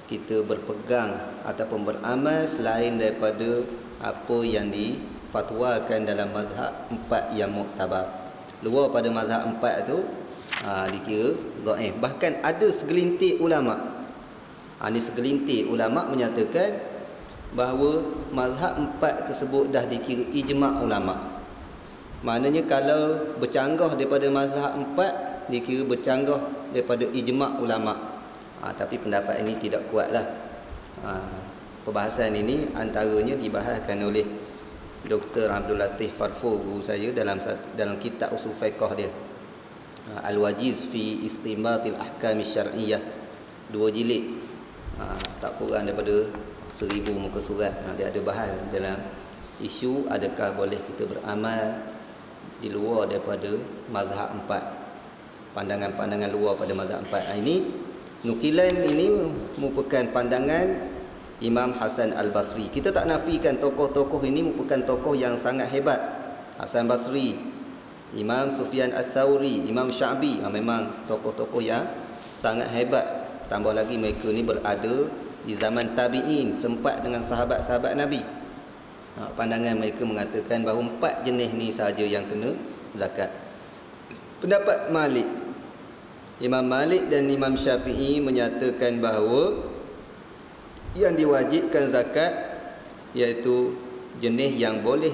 kita berpegang ataupun beramal selain daripada apa yang difatwakan dalam mazhab 4 yang muktabar. Luar pada mazhab 4 tu dikira dhaif. Bahkan ada segelintir ulama, ini segelintir ulama menyatakan bahawa mazhab 4 tersebut dah dikira ijma' ulama. Maknanya kalau bercanggah daripada mazhab 4 dikira bercanggah daripada ijma' ulama'. Tapi pendapat ini tidak kuatlah. Perbahasan ini antaranya dibahaskan oleh Dr. Abdul Latif Farfur, guru saya, dalam kitab usul fiqh dia, Al-Wajiz fi Istinbatil Ahkam Syar'iyyah, 2 jilid, tak kurang daripada 1000 muka surat. Dia ada bahas dalam isu adakah boleh kita beramal di luar daripada mazhab 4, pandangan-pandangan luar pada mazhab 4. Ini nukilan ini merupakan pandangan Imam Hasan Al-Basri. Kita tak nafikan tokoh-tokoh ini merupakan tokoh yang sangat hebat. Hasan Basri, Imam Sufyan Ats-Tsauri, Imam Sya'bi, memang tokoh-tokoh yang sangat hebat. Tambah lagi mereka ni berada di zaman tabi'in, sempat dengan sahabat-sahabat Nabi. Pandangan mereka mengatakan bahawa 4 jenis ni sahaja yang kena zakat. Pendapat Malik, Imam Malik dan Imam Syafi'i menyatakan bahawa yang diwajibkan zakat iaitu jenis yang boleh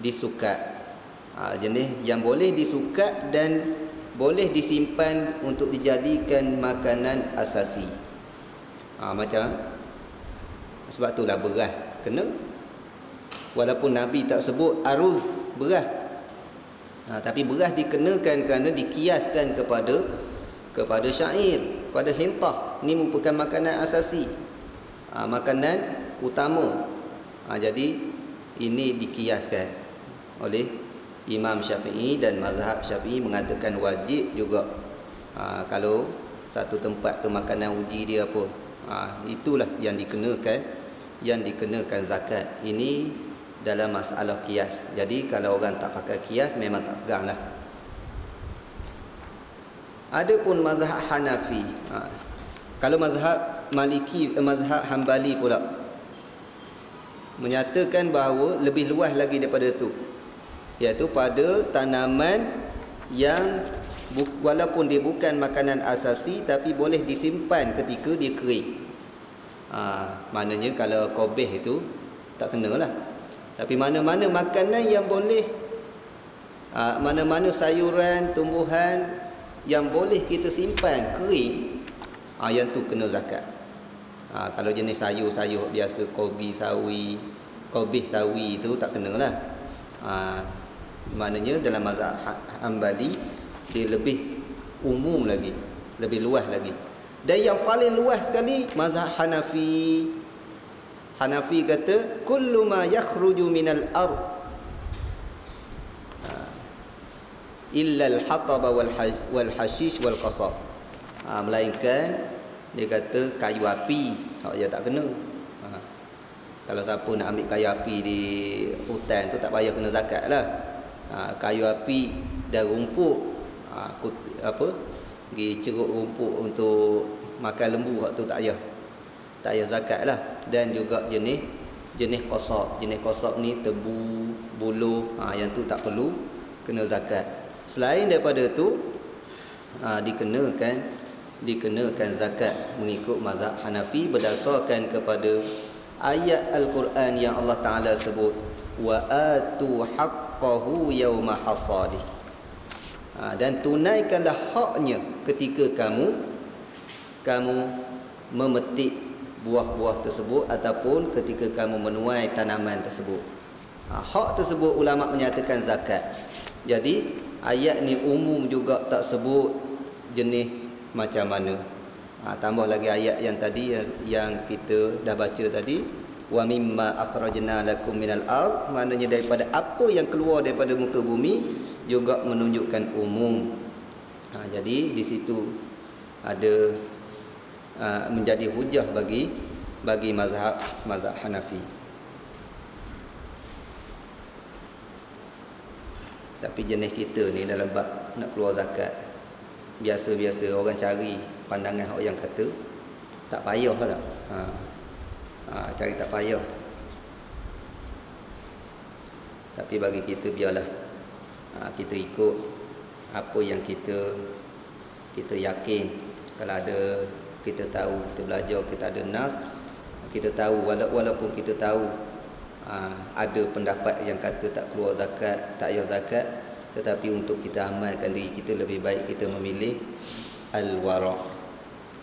disukat. Jenis yang boleh disukat dan boleh disimpan untuk dijadikan makanan asasi. Macam sebab itulah beras kena, walaupun Nabi tak sebut aruz beras, tapi beras dikenakan kerana dikiaskan kepada syair, pada hintah. Ini merupakan makanan asasi, makanan utama. Jadi ini dikiaskan oleh Imam Syafi'i, dan mazhab Syafi'i mengatakan wajib juga. Kalau satu tempat tu makanan uji dia apa, itulah yang dikenakan zakat. Ini dalam masalah kias. Jadi kalau orang tak pakai kias memang tak pegang lah. Adapun mazhab Hanafi, kalau mazhab Maliki, mazhab Hambali pula menyatakan bahawa lebih luas lagi daripada itu, iaitu pada tanaman yang walaupun dia bukan makanan asasi tapi boleh disimpan ketika dia kering. Maknanya kalau kobeh itu tak kena lah. Tapi mana-mana makanan yang boleh, mana-mana sayuran, tumbuhan yang boleh kita simpan kering, yang tu kena zakat. Kalau jenis sayur-sayur biasa, kobis sawi itu tak kena lah. Maknanya dalam mazhab Hambali dia lebih umum lagi, lebih luas lagi. Dan yang paling luas sekali mazhab Hanafi. Hanafi kata kullu ma yakhruju minal ard illa al-hatab wal hashish wal qasab. Melainkan dia kata kayu api, dia tak kena. Kalau siapa nak ambil kayu api di hutan tu tak payah kena zakat lah. Kayu api dan rumput, pergi ceruk rumput untuk makan lembu, waktu tak payah zakat lah. Dan juga jenis qasab. Jenis qasab ni tebu, buluh, yang tu tak perlu kena zakat. Selain daripada tu dikenakan zakat mengikut mazhab Hanafi berdasarkan kepada ayat Al-Quran yang Allah Ta'ala sebut wa atu haqqahu yawma hasadih. Dan tunaikanlah haknya ketika kamu memetik buah-buah tersebut ataupun ketika kamu menuai tanaman tersebut. Hak tersebut ulama menyatakan zakat. Jadi ayat ni umum juga, tak sebut jenis macam mana. Tambah lagi ayat yang tadi yang kita dah baca tadi, wa mimma akhrajna lakum minal ard, maknanya daripada apa yang keluar daripada muka bumi, juga menunjukkan umum. Jadi di situ ada menjadi hujah bagi mazhab Hanafi. Tapi jenis kita ni dalam bab nak keluar zakat, biasa-biasa orang cari pandangan orang yang kata tak payah lah. Cari tak payah. Tapi bagi kita biarlah kita ikut apa yang kita yakin. Kalau ada, kita tahu, kita belajar, kita ada nas, kita tahu, walaupun kita tahu ada pendapat yang kata tak keluar zakat, tak payah zakat, tetapi untuk kita amalkan diri kita, lebih baik kita memilih al-wara'.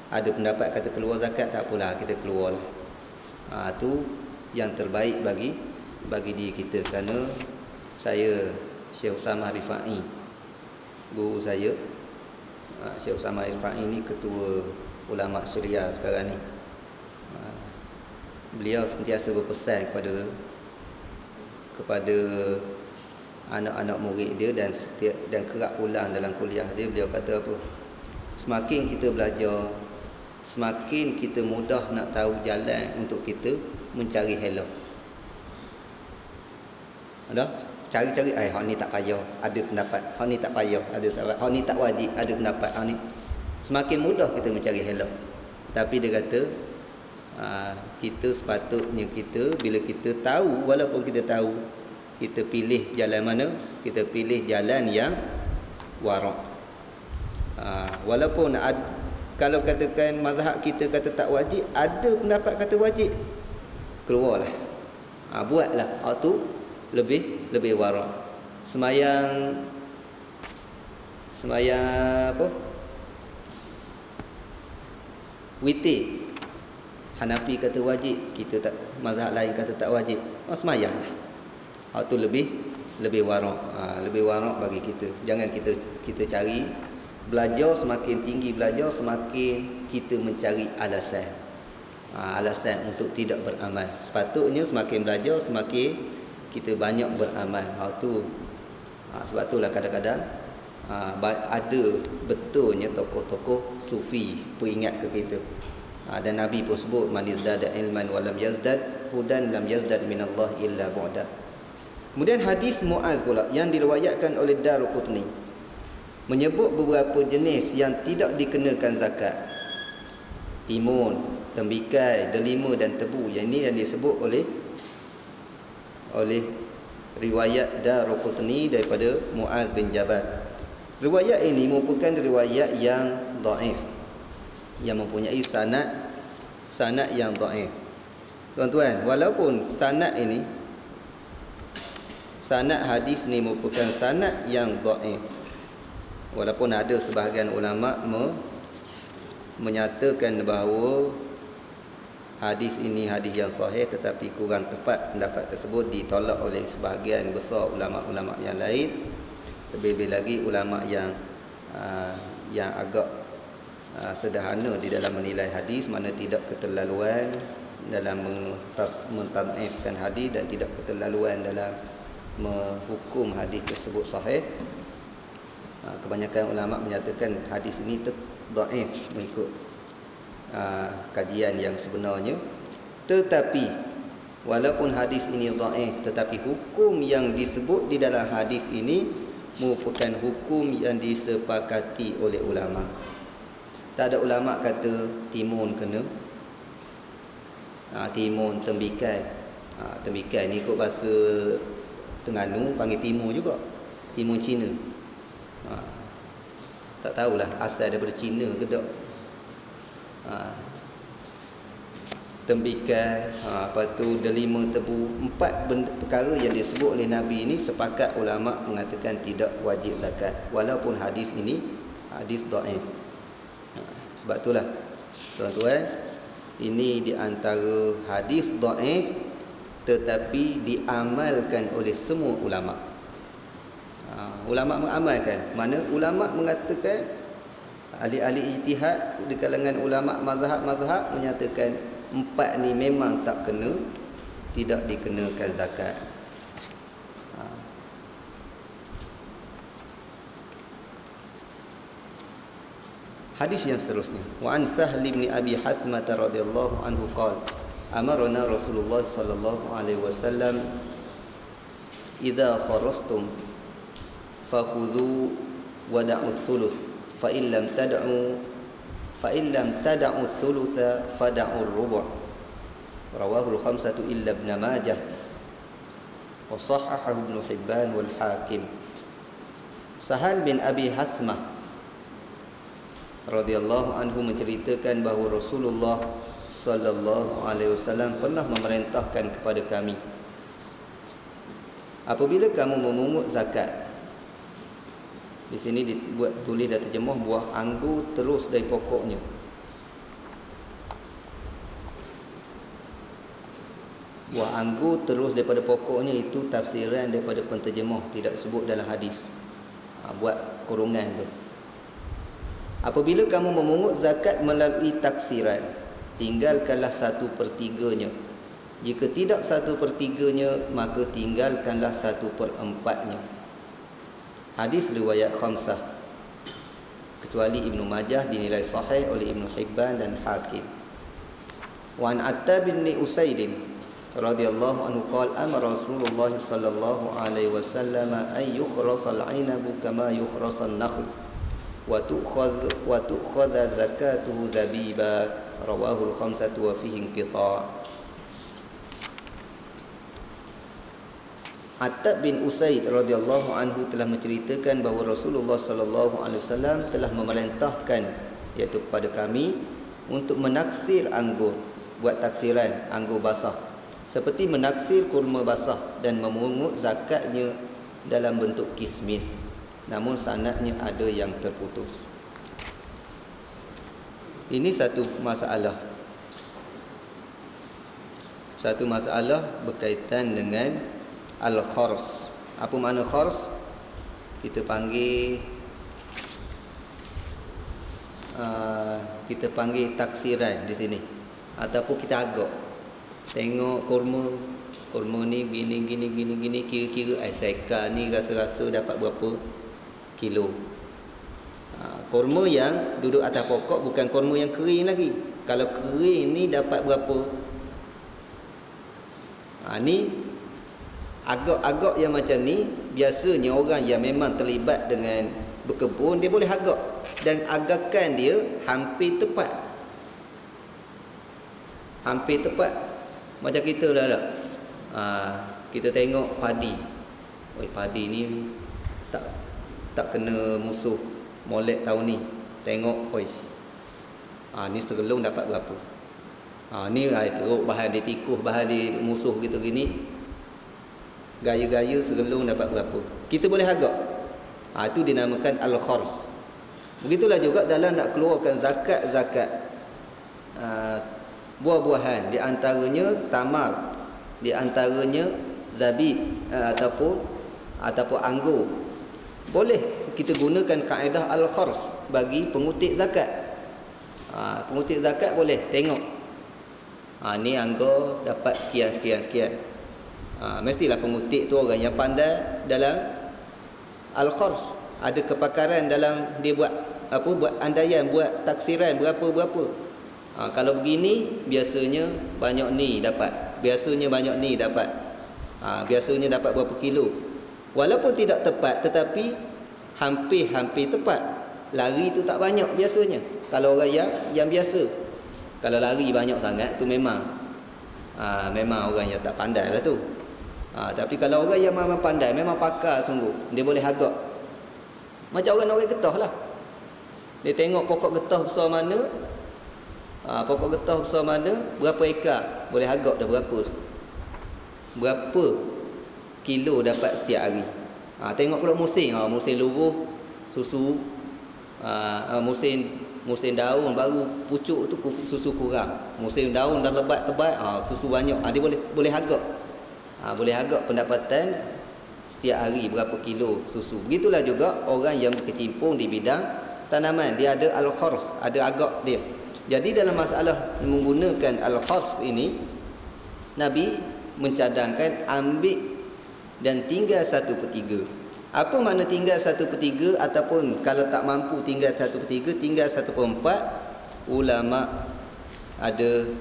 Ada pendapat kata keluar zakat, tak apalah, kita keluar lah. Itu yang terbaik bagi diri kita. Kerana saya, Syekh Usamah Rifa'i, guru saya, Syekh Usamah Rifa'i ni ketua ulama Syria sekarang ni. Beliau sentiasa berpesan kepada anak-anak murid dia dan kerap ulang dalam kuliah dia. Beliau kata apa? Semakin kita belajar, semakin kita mudah nak tahu jalan untuk kita mencari helak. Ada? Cari-cari, hak ni tak payah, ada pendapat. Hak ni tak payah, ada pendapat. Hak ni tak wajib, ada pendapat. Hak ni. Semakin mudah kita mencari helak. Tapi dia kata, kita sepatutnya bila kita tahu, walaupun kita tahu, kita pilih jalan mana? Kita pilih jalan yang wara'. Walaupun kalau katakan mazhab kita kata tak wajib, ada pendapat kata wajib, keluarlah, buatlah. Hak tu lebih wara'. Semayang Sembahyang apa? Witir. Hanafi kata wajib, kita tak, mazhab lain kata tak wajib. Sembahyang lah. Itu lebih warak. Lebih warak bagi kita. Jangan kita cari belajar, semakin tinggi belajar semakin kita mencari alasan. Alasan untuk tidak beramal. Sepatutnya semakin belajar semakin kita banyak beramal. Sebab itulah kadang-kadang ada betulnya tokoh-tokoh sufi peringat ke kita. Dan Nabi pun sebut man izdada ilman wa lam yazdad hudan lam yazdad minallah illa bu'da. Kemudian hadis Muaz pula yang diriwayatkan oleh Daruqutni menyebut beberapa jenis yang tidak dikenakan zakat. Timun, tembikai, delima dan tebu. Yang ini yang disebut oleh riwayat Daruqutni daripada Muaz bin Jabal. Riwayat ini merupakan riwayat yang dhaif, yang mempunyai sanad yang dhaif. Tuan-tuan, walaupun sanad hadis ni merupakan sanad yang dhaif, walaupun ada sebahagian ulama menyatakan bahawa hadis ini hadis yang sahih, tetapi kurang tepat pendapat tersebut ditolak oleh sebahagian besar ulama-ulama yang lain. Terlebih lagi ulama yang agak sederhana di dalam menilai hadis, mana tidak keterlaluan dalam mentad'ifkan hadis dan tidak keterlaluan dalam menghukum hadis tersebut sahih. Kebanyakan ulama menyatakan hadis ini dhaif mengikut kajian yang sebenarnya. Tetapi walaupun hadis ini dhaif, tetapi hukum yang disebut di dalam hadis ini merupakan hukum yang disepakati oleh ulama. Tak ada ulama kata timun kena, timun, tembikai. Tembikai ni ikut bahasa Terengganu panggil timun juga, timun Cina. Tak tahulah asal daripada Cina ke tak. Tembikai, lepas tu delima, tebu. 4 perkara yang disebut oleh Nabi ini sepakat ulama mengatakan tidak wajib zakat, walaupun hadis ini hadis dhaif. Sebab itulah tuan-tuan, ini di antara hadis dhaif tetapi diamalkan oleh semua ulama. Ulama mengamalkan. Mana ulama mengatakan, ahli-ahli ijtihad di kalangan ulama mazhab menyatakan 4 ni memang tak kena, tidak dikenakan zakat. Hadis yang seterusnya, wa an Sahl bin Abi Hathmah radhiyallahu anhu qala amarna Rasulullah sallallahu alaihi wasallam idza kharastum fakhudhu wa da'u thuluth fa in lam tad'u thulutha fad'u ar-rubu'. Rawahu al-khamsatu illa Ibn Majah wa sahhahahu Ibn Hibban wal Hakim. Sahal bin Abi Hathmah radhiyallahu anhu menceritakan bahawa Rasulullah sallallahu alaihi wasallam pernah memerintahkan kepada kami, apabila kamu memungut zakat. Di sini dibuat tulis dan terjemah buah anggur terus dari pokoknya. Buah anggur terus daripada pokoknya itu tafsiran daripada penterjemah, tidak sebut dalam hadis. Buat kurungan tu. Apabila kamu memungut zakat melalui taksiran, tinggalkanlah 1/3-nya. Jika tidak 1/3-nya, maka tinggalkanlah 1/4-nya. Hadis riwayat khamsah, kecuali Ibnu Majah dinilai sahih oleh Ibnu Hibban dan Hakim. Wa an Attab bin Usaid radhiyallahu anhu qala amara Rasulullah sallallahu alaihi wasallam an yukhrasa al-'inabu kama yukhrasa an-nakhl wa tu'khadha zakatuhu zabiba. Rawahu al-khamsatu wa fihi inqita'. Attab bin Usaid radhiyallahu anhu telah menceritakan bahawa Rasulullah sallallahu alaihi wasallam telah memerintahkan, iaitu kepada kami, untuk menaksir anggur, buat taksiran anggur basah, seperti menaksir kurma basah dan memungut zakatnya dalam bentuk kismis. namun sanadnya ada yang terputus. Ini satu masalah. Satu masalah berkaitan dengan al-khars. Apa makna khars? Kita panggil taksiran di sini, ataupun kita agak tengok kurma ni gini kira-kira seka ni rasa-rasa dapat berapa kilo. Kurma yang duduk atas pokok bukan kurma yang kering lagi. Kalau kering ni dapat berapa? Ni agak-agak yang macam ni biasanya orang yang memang terlibat dengan berkebun dia boleh agak, dan agakan dia hampir tepat. Hampir tepat. Macam kita lah. Kita tengok padi. Padi ni tak kena musuh molek tahun ni. Tengok ni serelung dapat berapa. Ni teruk bahan dia tikuh, bahan dia musuh gitu gini. Gaya-gaya serelung dapat berapa. Kita boleh agak. Itu dinamakan al-khars. Begitulah juga dalam nak keluarkan zakat buah-buahan, di antaranya tamar, di antaranya zabib ataupun anggur. Boleh kita gunakan kaedah al-khars bagi pengutik zakat. Pengutik zakat boleh tengok. Ni anggur dapat sekian. Mestilah pengutik tu orang yang pandai dalam al-khars, ada kepakaran dalam dia buat andaian, buat taksiran berapa. Kalau begini biasanya banyak ni dapat. Biasanya dapat berapa kilo. Walaupun tidak tepat tetapi hampir tepat. Lari tu tak banyak biasanya. Kalau orang yang biasa. Kalau lari banyak sangat tu memang orang yang tak pandai lah tu. Tapi kalau orang yang memang pandai, memang pakar sungguh, dia boleh agak. Macam orang getah lah. Dia tengok pokok getah besar mana, berapa ekar, boleh agak dah berapa kilo dapat setiap hari. Tengok pula musim. Musim luruh susu, musim daun baru pucuk tu susu kurang. Musim daun dah lebat tebal, susu banyak. Dia boleh agak. Boleh agak pendapatan setiap hari berapa kilo susu. Begitulah juga orang yang berkecimpung di bidang tanaman, dia ada al-khars, ada agak dia. Jadi dalam masalah menggunakan al-khars ini, Nabi mencadangkan ambil dan tinggal 1/3. Apa makna tinggal 1/3 ataupun kalau tak mampu tinggal 1/3, tinggal 1/4? Ulama ada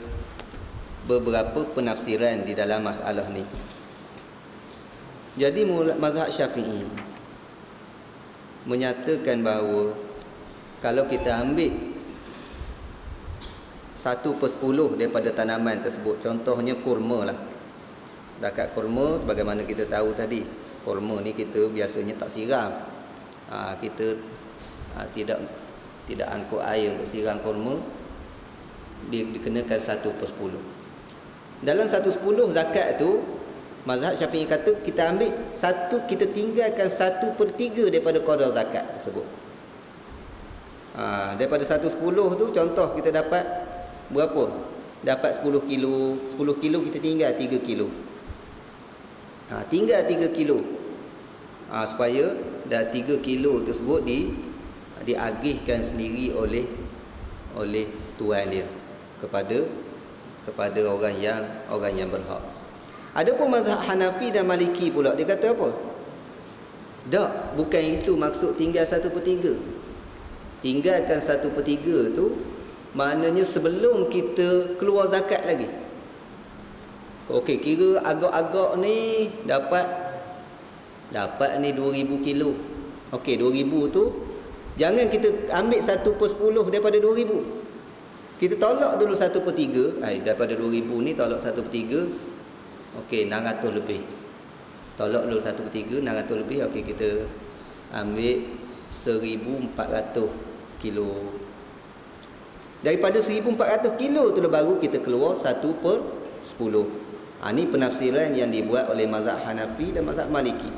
beberapa penafsiran di dalam masalah ni. Jadi mazhab Syafi'i menyatakan bahawa kalau kita ambil 1/10 daripada tanaman tersebut, contohnya kurma lah. Zakat kurma sebagaimana kita tahu tadi, kurma ni kita biasanya tak siram. Kita tidak angkut air untuk siram kurma, dikenakan 1/10. Dalam 1/10 zakat tu mazhab Syafi'i kata kita ambil kita tinggalkan 1/3 daripada qadar zakat tersebut. Daripada 1/10 tu contoh kita dapat berapa? Dapat 10 kilo. 10 kilo kita tinggal 3 kilo. Tinggal 3 kilo. Supaya dah 3 kilo tersebut diagihkan sendiri oleh tuan dia kepada orang yang berhak. Adapun mazhab Hanafi dan Maliki pula, dia kata apa? Tak, bukan itu maksud tinggal 1/3. Tinggalkan 1/3 tu maknanya sebelum kita keluar zakat lagi. Okey, kira agak-agak ni dapat ni 2000 kilo. Okey, 2000 tu jangan kita ambil 1/10 daripada 2000. Kita tolak dulu 1/3. Daripada 2000 ni tolak 1/3. Okey, 600 lebih. Tolak dulu 1/3, 600 lebih. Okey, kita ambil 1400 kilo. Daripada 1400 kilo tu baru kita keluar 1/10. Ini penafsiran yang dibuat oleh mazhab Hanafi dan mazhab Maliki.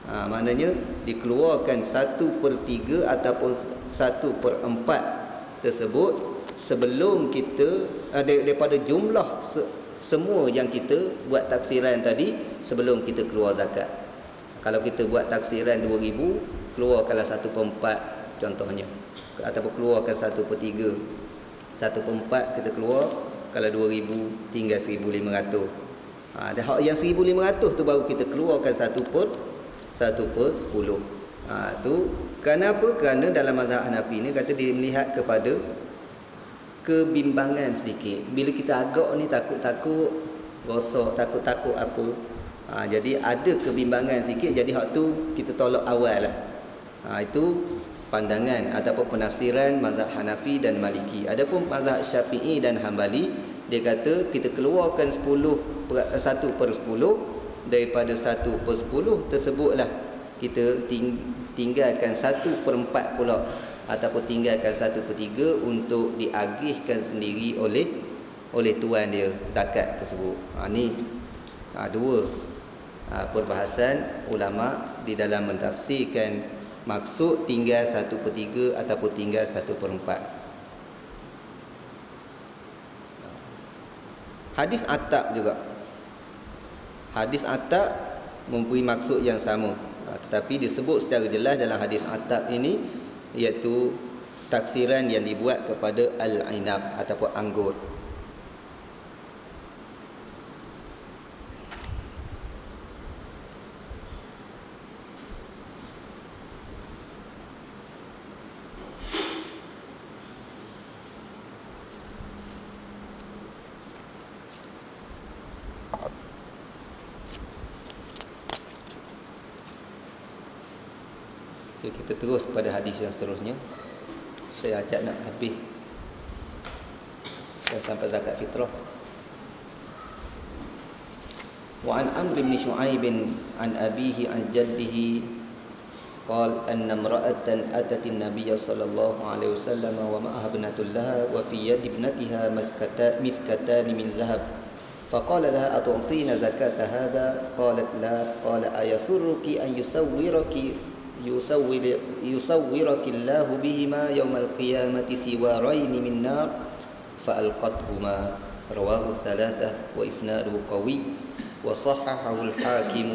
Maknanya dikeluarkan 1/3 ataupun 1/4 tersebut sebelum kita daripada jumlah semua yang kita buat taksiran tadi sebelum kita keluar zakat. Kalau kita buat taksiran 2,000, keluarkanlah 1/4 contohnya, ataupun keluarkan 1/3. 1/4 kita keluar, kalau 2,000 tinggal 1,500. Dan hak yang 1,500 tu baru kita keluarkan 1/10. Tu kenapa? Kerana dalam mazhab Hanafi ni kata dia melihat kepada kebimbangan sedikit. Bila kita agak ni takut-takut rosak, takut-takut apa. Jadi ada kebimbangan sikit, jadi hak tu kita tolak awal lah. Itu pandangan ataupun penafsiran mazhab Hanafi dan Maliki. Adapun mazhab Syafi'i dan Hambali, dia kata kita keluarkan 1/10 daripada 1/10 tersebutlah kita tinggalkan 1/4 pula, ataupun tinggalkan 1/3 untuk diagihkan sendiri oleh tuan dia zakat tersebut. Ni dua perbahasan ulama di dalam mentafsirkan maksud tinggal 1/3 ataupun tinggal 1/4. Hadis Attab juga. Hadis Attab memberi maksud yang sama, tetapi disebut secara jelas dalam hadis Attab ini, iaitu taksiran yang dibuat kepada al-inab ataupun anggur. Kita terus pada hadis yang seterusnya. Saya ajak nak habis sampai zakat fitrah. Wa an Amr bin Shu'aib an abihi an jaddihi qala anna imra'atan atat an-nabiy sallallahu alaihi wasallam wa ma'aha ibnatun laha wa fi yadi ibnatiha miskatan min dhahab. فقال لها أتعطين زكاة هذا؟ قالت لا. قال أيسرك أن يصورك الله بهما يوم القيامة سوارين من نار فألقتهما. رواه الثلاثة وإسناده قوي وصححه الحاكم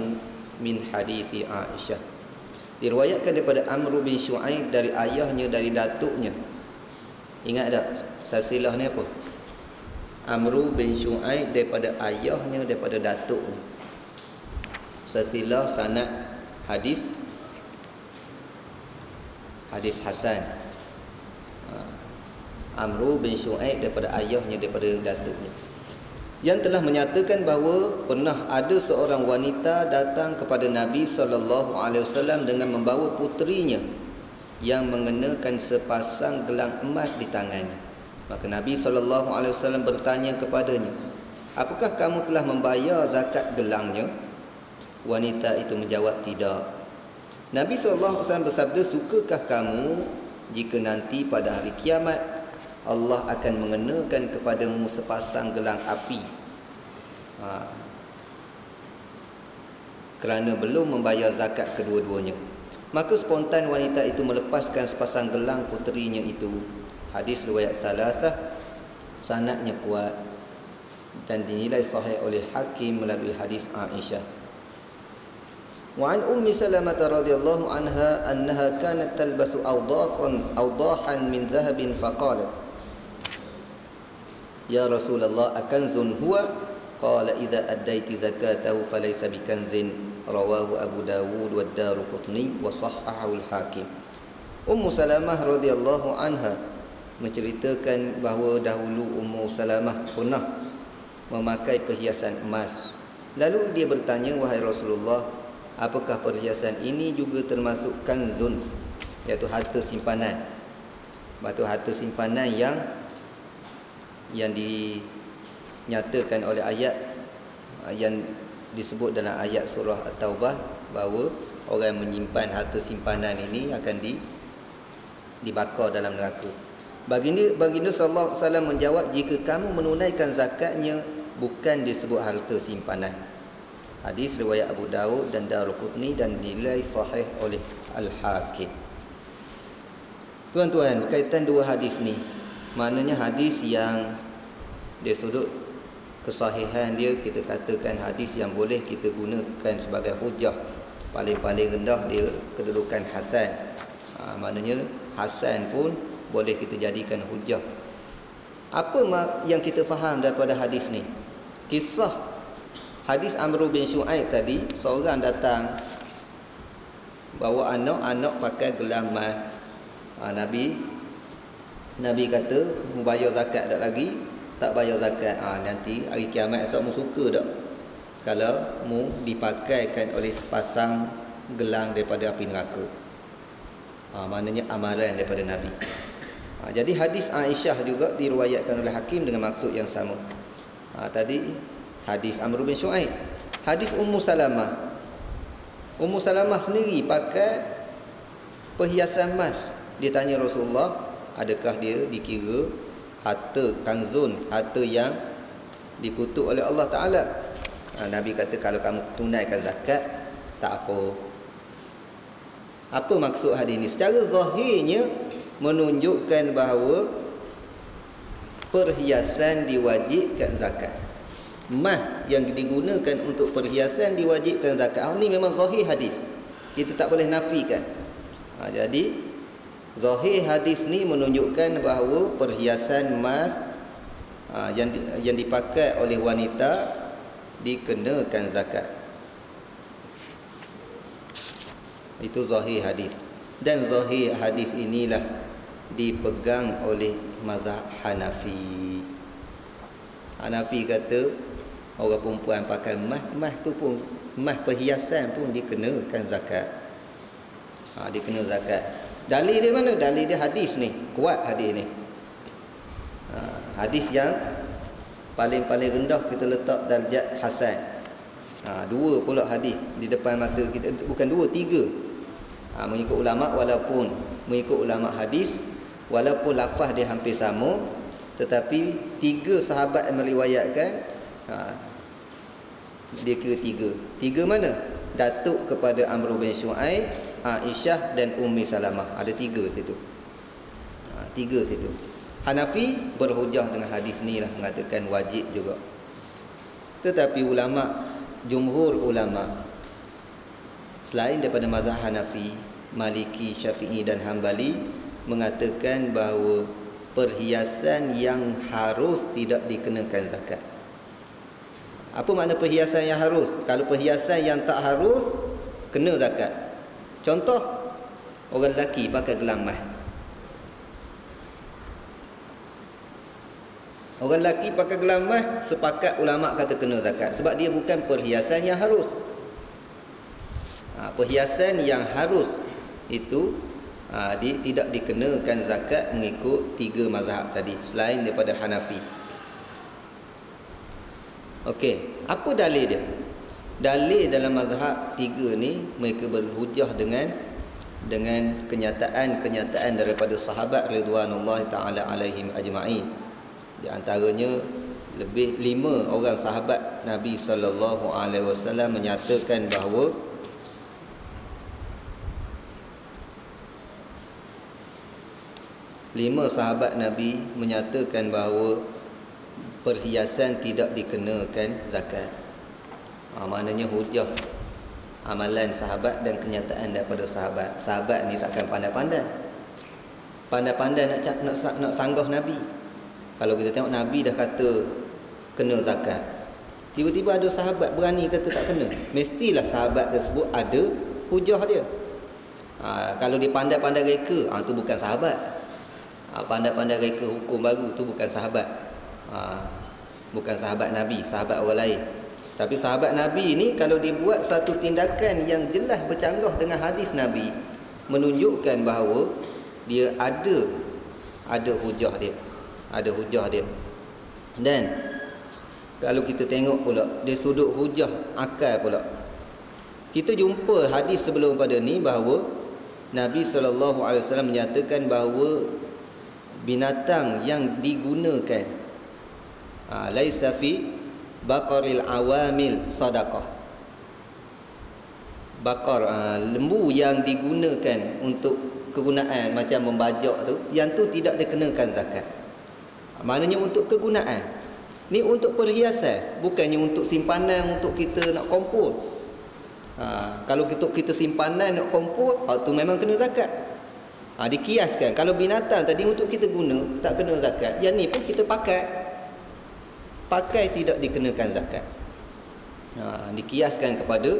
من حديث عائشة. Diriwayatkan daripada Amr bin Shu'aib dari ayahnya, dari datuknya. Ingat tak silsilah ni apa? Amr bin Shu'aib daripada ayahnya, daripada datuknya. Silsilah sanad hadis Hasan. Amr bin Shu'aib daripada ayahnya, daripada datuknya, yang telah menyatakan bahawa pernah ada seorang wanita datang kepada Nabi SAW dengan membawa puterinya yang mengenakan sepasang gelang emas di tangannya. Maka Nabi SAW bertanya kepadanya, apakah kamu telah membayar zakat gelangnya? Wanita itu menjawab, tidak. Nabi SAW bersabda, sukakah kamu jika nanti pada hari kiamat Allah akan mengenakan kepadamu sepasang gelang api kerana belum membayar zakat kedua-duanya? Maka spontan wanita itu melepaskan sepasang gelang puterinya itu. Hadis riwayat Salasah, sanadnya kuat dan dinilai sahih oleh Hakim melalui hadis Aisyah. Wa an Ummi Salamah radhiyallahu anha annaha kanat talbasu awdahan min dhahabin faqalat, ya Rasulullah, akanzun huwa? Qala idza addaiti zakatahu falaysa bikanzin. Rawahu Abu Dawud wa Ad-Darqutni wa sahhahahu al-Hakim. Ummu Salamah radhiyallahu anha menceritakan bahawa dahulu Ummu Salamah pernah memakai perhiasan emas. Lalu dia bertanya, wahai Rasulullah, apakah perhiasan ini juga termasuk kanzun, iaitu harta simpanan? Batu harta simpanan yang dinyatakan oleh ayat yang disebut dalam ayat surah At-Taubah, bahawa orang yang menyimpan harta simpanan ini akan dibakar dalam neraka. Baginda sallallahu alaihi wasallam menjawab, jika kamu menunaikan zakatnya bukan disebut harta simpanan. Hadis riwayat Abu Daud dan Daruqutni dan nilai sahih oleh Al-Hakim. Tuan-tuan, berkaitan dua hadis ni, maknanya hadis yang dari sudut kesahihan dia, kita katakan hadis yang boleh kita gunakan sebagai hujah. Paling-paling rendah dia kedudukan hasan. Maknanya hasan pun boleh kita jadikan hujah. Apa yang kita faham daripada hadis ni? Kisah hadis Amr bin Syu'aib tadi, seorang datang bawa anak pakai gelang emas. Nabi kata, mu bayar zakat tak lagi? Tak bayar zakat. Nanti hari kiamat esok mu suka tak kalau mu dipakaikan oleh sepasang gelang daripada api neraka? Maknanya amaran daripada Nabi. Jadi hadis Aisyah juga diriwayatkan oleh Hakim dengan maksud yang sama. Tadi hadis Amr bin Syu'aib. Hadis Ummu Salamah. Ummu Salamah sendiri pakai perhiasan emas. Dia tanya Rasulullah, adakah dia dikira harta kanzun, harta yang dikutuk oleh Allah Ta'ala? Nabi kata, kalau kamu tunaikan zakat, tak apa. Apa maksud hadis ini? Secara zahirnya menunjukkan bahawa perhiasan diwajibkan zakat. Emas yang digunakan untuk perhiasan diwajibkan zakat. Ini memang zahir hadis, kita tak boleh nafikan. Jadi zahir hadis ni menunjukkan bahawa perhiasan emas yang dipakai oleh wanita dikenakan zakat. Itu zahir hadis. Dan zahir hadis inilah dipegang oleh mazhab Hanafi. Hanafi kata orang perempuan pakai emas tu pun, emas perhiasan pun dikenakan zakat. Dikena zakat. Dalil dia mana? Dalil dia hadis ni. Kuat hadis ni. Hadis yang paling-paling rendah kita letak darjat hasan. Dua pula hadis di depan mata kita. Bukan dua, tiga. Mengikut ulama', walaupun mengikut ulama' hadis, walaupun lafaz dia hampir sama, tetapi tiga sahabat yang meriwayatkan, dia kira tiga. Tiga mana? Datuk kepada Amr bin Syu'aib, Aisyah dan Ummi Salamah. Ada tiga situ. Tiga situ. Hanafi berhujah dengan hadis ni lah, mengatakan wajib juga. Tetapi ulama', jumhur ulama' selain daripada mazhab Hanafi, Maliki, Syafi'i dan Hambali mengatakan bahawa perhiasan yang harus tidak dikenakan zakat. Apa makna perhiasan yang harus? Kalau perhiasan yang tak harus, kena zakat. Contoh, orang lelaki pakai gelang emas. Orang lelaki pakai gelang emas, sepakat ulama' kata kena zakat. Sebab dia bukan perhiasan yang harus. Perhiasan yang harus itu tidak dikenakan zakat mengikut tiga mazhab tadi, selain daripada Hanafi. Okey, apa dalil dia? Dalil dalam mazhab tiga ni, mereka berhujah dengan kenyataan daripada sahabat ridwanullahi ta'ala alaihim ajma'in. Di antaranya lebih 5 orang sahabat Nabi SAW menyatakan bahawa sahabat Nabi menyatakan bahawa perhiasan tidak dikenakan zakat. Maknanya hujah amalan sahabat dan kenyataan daripada sahabat. Sahabat ni takkan pandai-pandai nak sanggah Nabi. Kalau kita tengok Nabi dah kata kena zakat, tiba-tiba ada sahabat berani kata tak kena, mestilah sahabat tersebut ada hujah dia. Kalau dia pandai-pandai reka, tu bukan sahabat. Pandai-pandai reka hukum baru, tu bukan sahabat. Bukan sahabat Nabi, sahabat orang lain. Tapi sahabat Nabi ni kalau dia buat satu tindakan yang jelas bercanggah dengan hadis Nabi, menunjukkan bahawa dia ada hujah dia. Ada hujah dia. Dan kalau kita tengok pula dari sudut hujah akal pula, kita jumpa hadis sebelum pada ni bahawa Nabi SAW menyatakan bahawa binatang yang digunakan laisa fi baqaril awamil sadaqah. bakar, lembu yang digunakan untuk kegunaan macam membajak tu, yang tu tidak dikenakan zakat. Maknanya untuk kegunaan. Ni untuk perhiasan, bukannya untuk simpanan untuk kita nak kompor. Kalau kita simpanan nak kompor, tu memang kena zakat. Dikiaskan. Kalau binatang tadi untuk kita guna, tak kena zakat. Yang ni pun kita pakai tidak dikenakan zakat. Dikiaskan kepada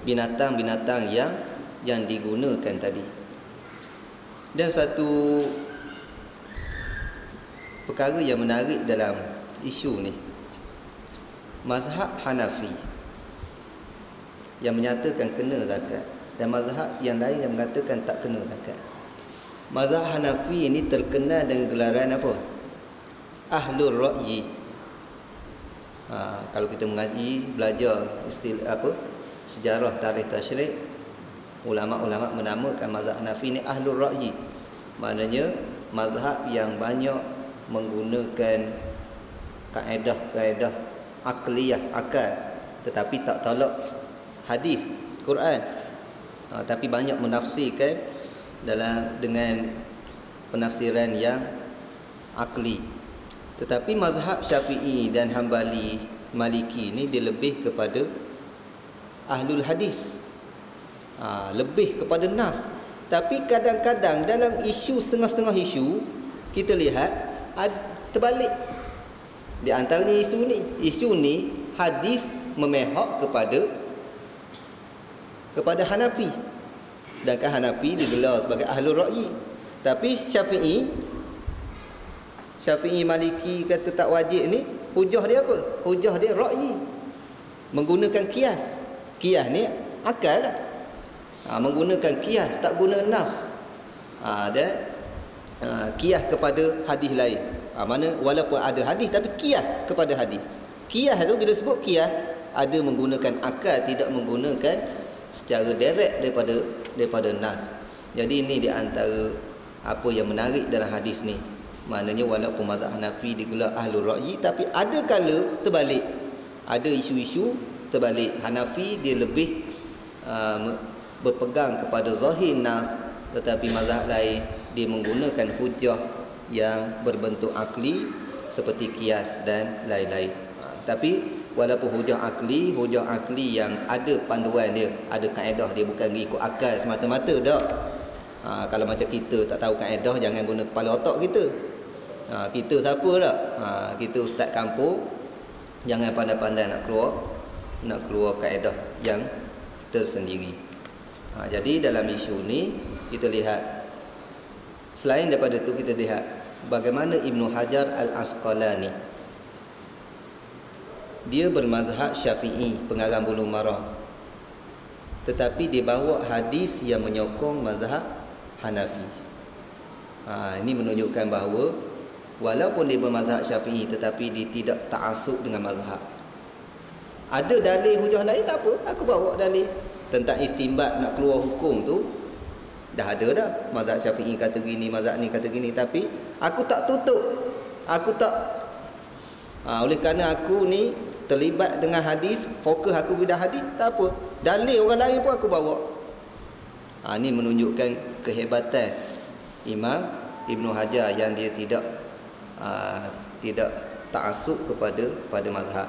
binatang-binatang yang digunakan tadi. Dan satu perkara yang menarik dalam isu ni, mazhab Hanafi yang menyatakan kena zakat dan mazhab yang lain yang mengatakan tak kena zakat. Mazhab Hanafi ini terkenal dengan gelaran apa? Ahlul Ra'yi. Kalau kita mengaji, belajar sejarah tarikh tasyrik, ulama-ulama menamakan mazhab Hanafi ini Ahlul Ra'yi. Maknanya mazhab yang banyak menggunakan kaedah-kaedah akliyah, akal, tetapi tak tolak hadis Quran, tapi banyak menafsirkan dengan penafsiran yang akli. Tetapi mazhab Syafi'i dan Hambali, Maliki ni dia lebih kepada ahlul hadis, lebih kepada nas. Tapi kadang-kadang dalam isu, setengah-setengah isu, kita lihat terbalik. Di antaranya isu ni hadis memihak kepada Hanafi. Sedangkan Hanafi digelar sebagai Ahlul Ra'yi. Tapi Syafi'i Maliki kata tak wajib ni, hujah dia apa? Hujah dia ra'yi. Menggunakan kias. Kias ni akal lah. Menggunakan kias, tak guna nas. Dan kias kepada hadis lain. Mana walaupun ada hadis tapi kias kepada hadis. Kias tu bila sebut kias, ada menggunakan akal, tidak menggunakan secara direct daripada nas. Jadi ini di antara apa yang menarik dalam hadis ni. Maknanya walaupun mazhab Hanafi digelar Ahlul Ra'yi, tapi ada kala terbalik. Ada isu-isu terbalik. Hanafi dia lebih berpegang kepada zahir nas, tetapi mazhab lain dia menggunakan hujah yang berbentuk akli seperti kias dan lain-lain. Tapi walaupun hujah akli yang ada panduan dia, ada kaedah dia, bukan ikut akal semata-mata dak. Kalau macam kita tak tahu kaedah, jangan guna kepala otak kita. Kita siapa dak? Kita ustaz kampung, jangan pandai-pandai nak keluar kaedah yang tersendiri. Jadi dalam isu ni kita lihat, selain daripada itu kita lihat bagaimana Ibnu Hajar Al-Asqalani, dia bermazhab Syafi'i, pengarang Bulughul Maram, tetapi dia bawa hadis yang menyokong mazhab Hanafi. Ini menunjukkan bahawa walaupun dia bermazhab Syafi'i, tetapi dia tidak ta'assub dengan mazhab. Ada dalil hujah lain, tak apa, aku bawa dalil tentang istinbat nak keluar hukum tu. Dah ada dah, mazhab Syafi'i kata gini, mazhab ni kata gini, tapi aku tak tutup. Oleh kerana aku ni terlibat dengan hadis, fokus aku bidang hadis, tak apa, dalil orang lain pun aku bawa. Ini menunjukkan kehebatan Imam Ibnu Hajar yang dia tidak ta'assub kepada mazhab.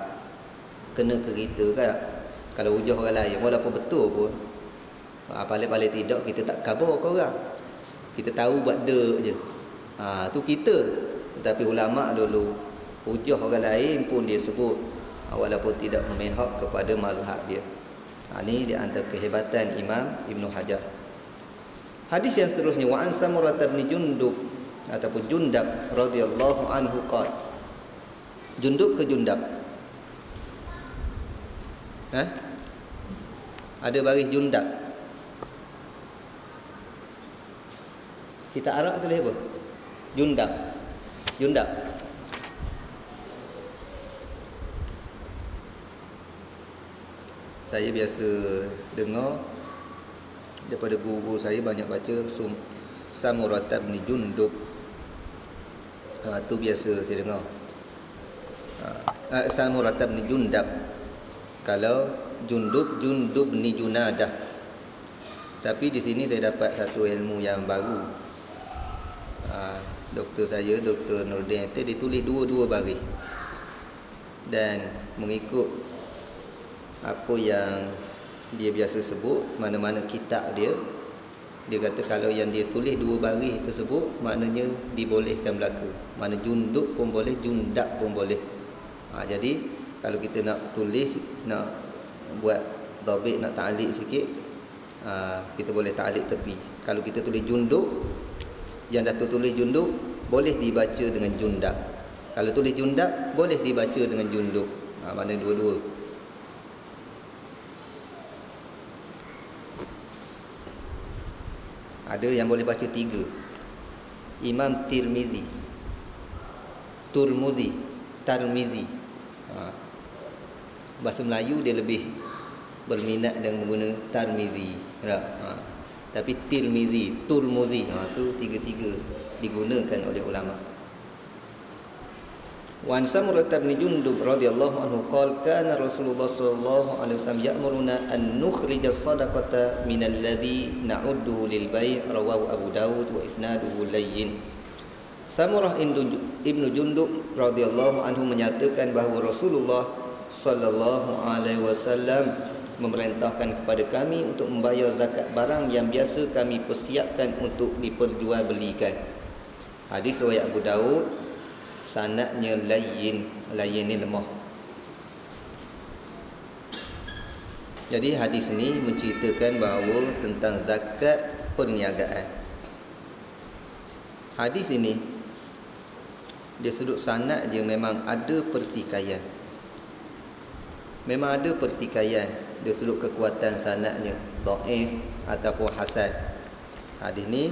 Kena kerita kan, kalau hujah orang lain walaupun betul pun, paling-paling tidak kita tak khabar ke orang, kita tahu buat je. Tu kita. Tetapi ulama dulu hujah orang lain pun dia sebut, walaupun tidak memihak kepada mazhab dia. Ini di antara kehebatan Imam Ibnu Hajar. Hadis yang seterusnya, wa an Samurah bin Jundub ataupun Jundab radhiyallahu anhu qala. Jundub ke Jundab? Ada baris Jundab. Kita Arab tulis apa? Jundab. Saya biasa dengar daripada guru saya, banyak baca Samurah bin Jundub. Tu biasa saya dengar. Samurah bin Jundab. Kalau Jundub ni Junadah. Tapi di sini saya dapat satu ilmu yang baru. Doktor saya, Dr. Nordin itu, dia tulis dua-dua baris. Dan mengikut apa yang dia biasa sebut, mana-mana kitab dia kata kalau yang dia tulis dua baris tersebut, maknanya dibolehkan berlaku. Mana junduk pun boleh, jundak pun boleh. Jadi kalau kita nak tulis, nak buat dhabit, nak ta'liq sikit, kita boleh ta'liq tepi. Kalau kita tulis junduk, yang dah tulis junduk boleh dibaca dengan jundak. Kalau tulis jundak boleh dibaca dengan junduk. Mana dua-dua. Ada yang boleh baca tiga. Imam Tirmizi, Turmuzi, Tarmizi. Bahasa Melayu dia lebih berminat dengan menggunakan Tarmizi. Tapi Tirmizi, Turmuzi, tu tiga-tiga digunakan oleh ulama. Wan Samurah bin Jundub radhiyallahu anhu qala kana Rasulullah sallallahu alaihi wasallam ya'muruna an nukhrij as-sadaqata min alladhi na'udduhu lil bai', rawahu Abu Dawud wa isnaduhu layyin. Samurah ibnu Jundub radhiyallahu anhu menyatakan bahawa Rasulullah sallallahu alaihi wasallam memerintahkan kepada kami untuk membayar zakat barang yang biasa kami persiapkan untuk diperjualbelikan. Hadis riwayat Abu Dawud, sanadnya layyin ni lemah. Jadi hadis ni menceritakan bahawa tentang zakat perniagaan. Hadis ini dia sudut sanad dia memang ada pertikaian. Memang ada pertikaian. Dia sudut kekuatan sanadnya dhaif ataupun hasan. Hadis ni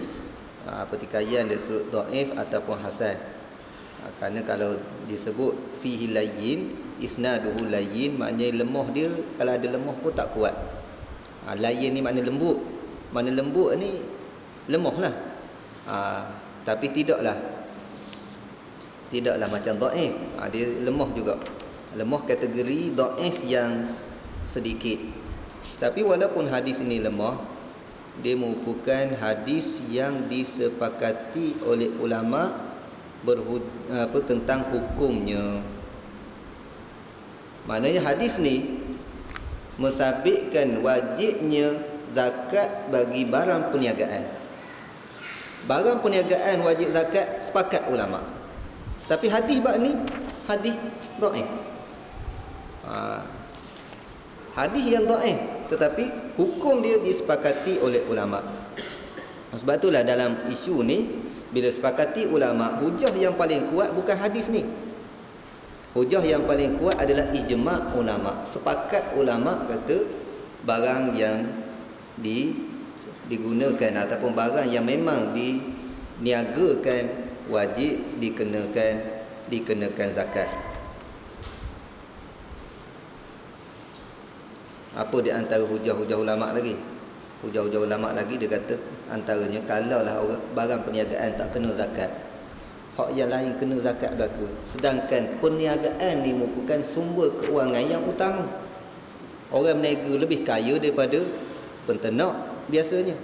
pertikaian dia sudut dhaif ataupun hasan. Kerana kalau disebut fihi layyin, isnaduhu layyin, maknanya lemah dia, kalau ada lemah pun tak kuat. Layyin ni makna lembut. Makna lembut ni lemah lah. Tapi tidaklah macam dhaif. Dia lemah juga. Lemah kategori dhaif yang sedikit. Tapi walaupun hadis ini lemah, dia merupakan hadis yang disepakati oleh ulama tentang hukumnya. Maknanya hadis ni mensabitkan wajibnya zakat bagi barang perniagaan. Barang perniagaan wajib zakat, sepakat ulama. Tapi hadis bab ni hadis dhaif. Hadis yang dhaif, tetapi hukum dia disepakati oleh ulama. Sebab itulah dalam isu ni, bila sepakati ulama, hujah yang paling kuat bukan hadis ni. Hujah yang paling kuat adalah ijma' ulama. Sepakat ulama kata barang yang digunakan ataupun barang yang memang diniagakan wajib dikenakan zakat. Apa di antara hujah-hujah ulama lagi? Hujah-hujah ulama lagi dia kata antaranya, kalaulah barang perniagaan tak kena zakat, hak yang lain kena zakat berlaku. Sedangkan perniagaan ni merupakan sumber keuangan yang utama. Orang berniaga lebih kaya daripada penternak biasanya.